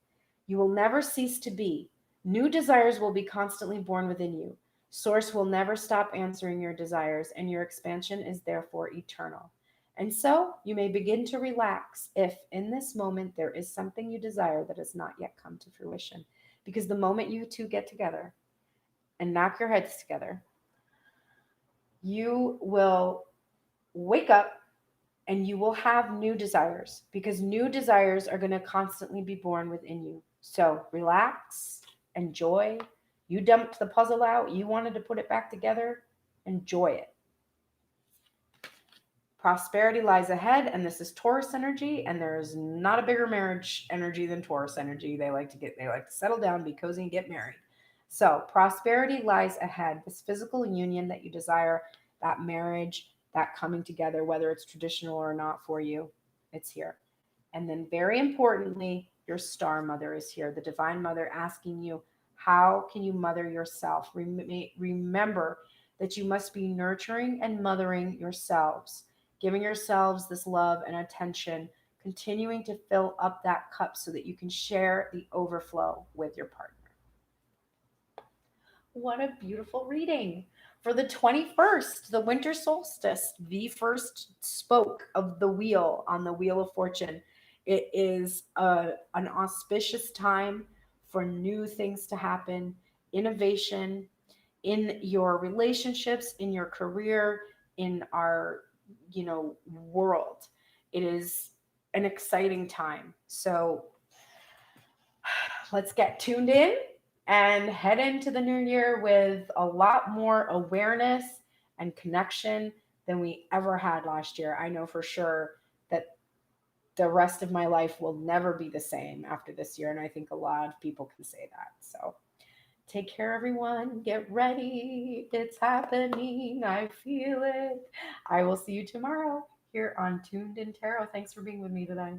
You will never cease to be. New desires will be constantly born within you. Source will never stop answering your desires, and your expansion is therefore eternal. And so you may begin to relax if in this moment there is something you desire that has not yet come to fruition. Because the moment you 2 get together and knock your heads together, you will wake up and you will have new desires, because new desires are going to constantly be born within you. So relax, enjoy. You dumped the puzzle out. You wanted to put it back together. Enjoy it. Prosperity lies ahead, and this is Taurus energy, and there is not a bigger marriage energy than Taurus energy. They like to settle down, be cozy, and get married. So prosperity lies ahead. This physical union that you desire, that marriage, that coming together, whether it's traditional or not for you, it's here. And then very importantly, your star mother is here, the divine mother, asking you, how can you mother yourself? Remember that you must be nurturing and mothering yourselves, giving yourselves this love and attention, continuing to fill up that cup so that you can share the overflow with your partner. What a beautiful reading. For the 21st, the winter solstice, the first spoke of the wheel on the Wheel of Fortune. It is an auspicious time for new things to happen, innovation in your relationships, in your career, in our, world. It is an exciting time. So let's get tuned in and head into the new year with a lot more awareness and connection than we ever had last year. I know for sure that the rest of my life will never be the same after this year, and I think a lot of people can say that. So take care, everyone. Get ready. It's happening. I feel it. I will see you tomorrow here on Tuned in Tarot. Thanks for being with me today.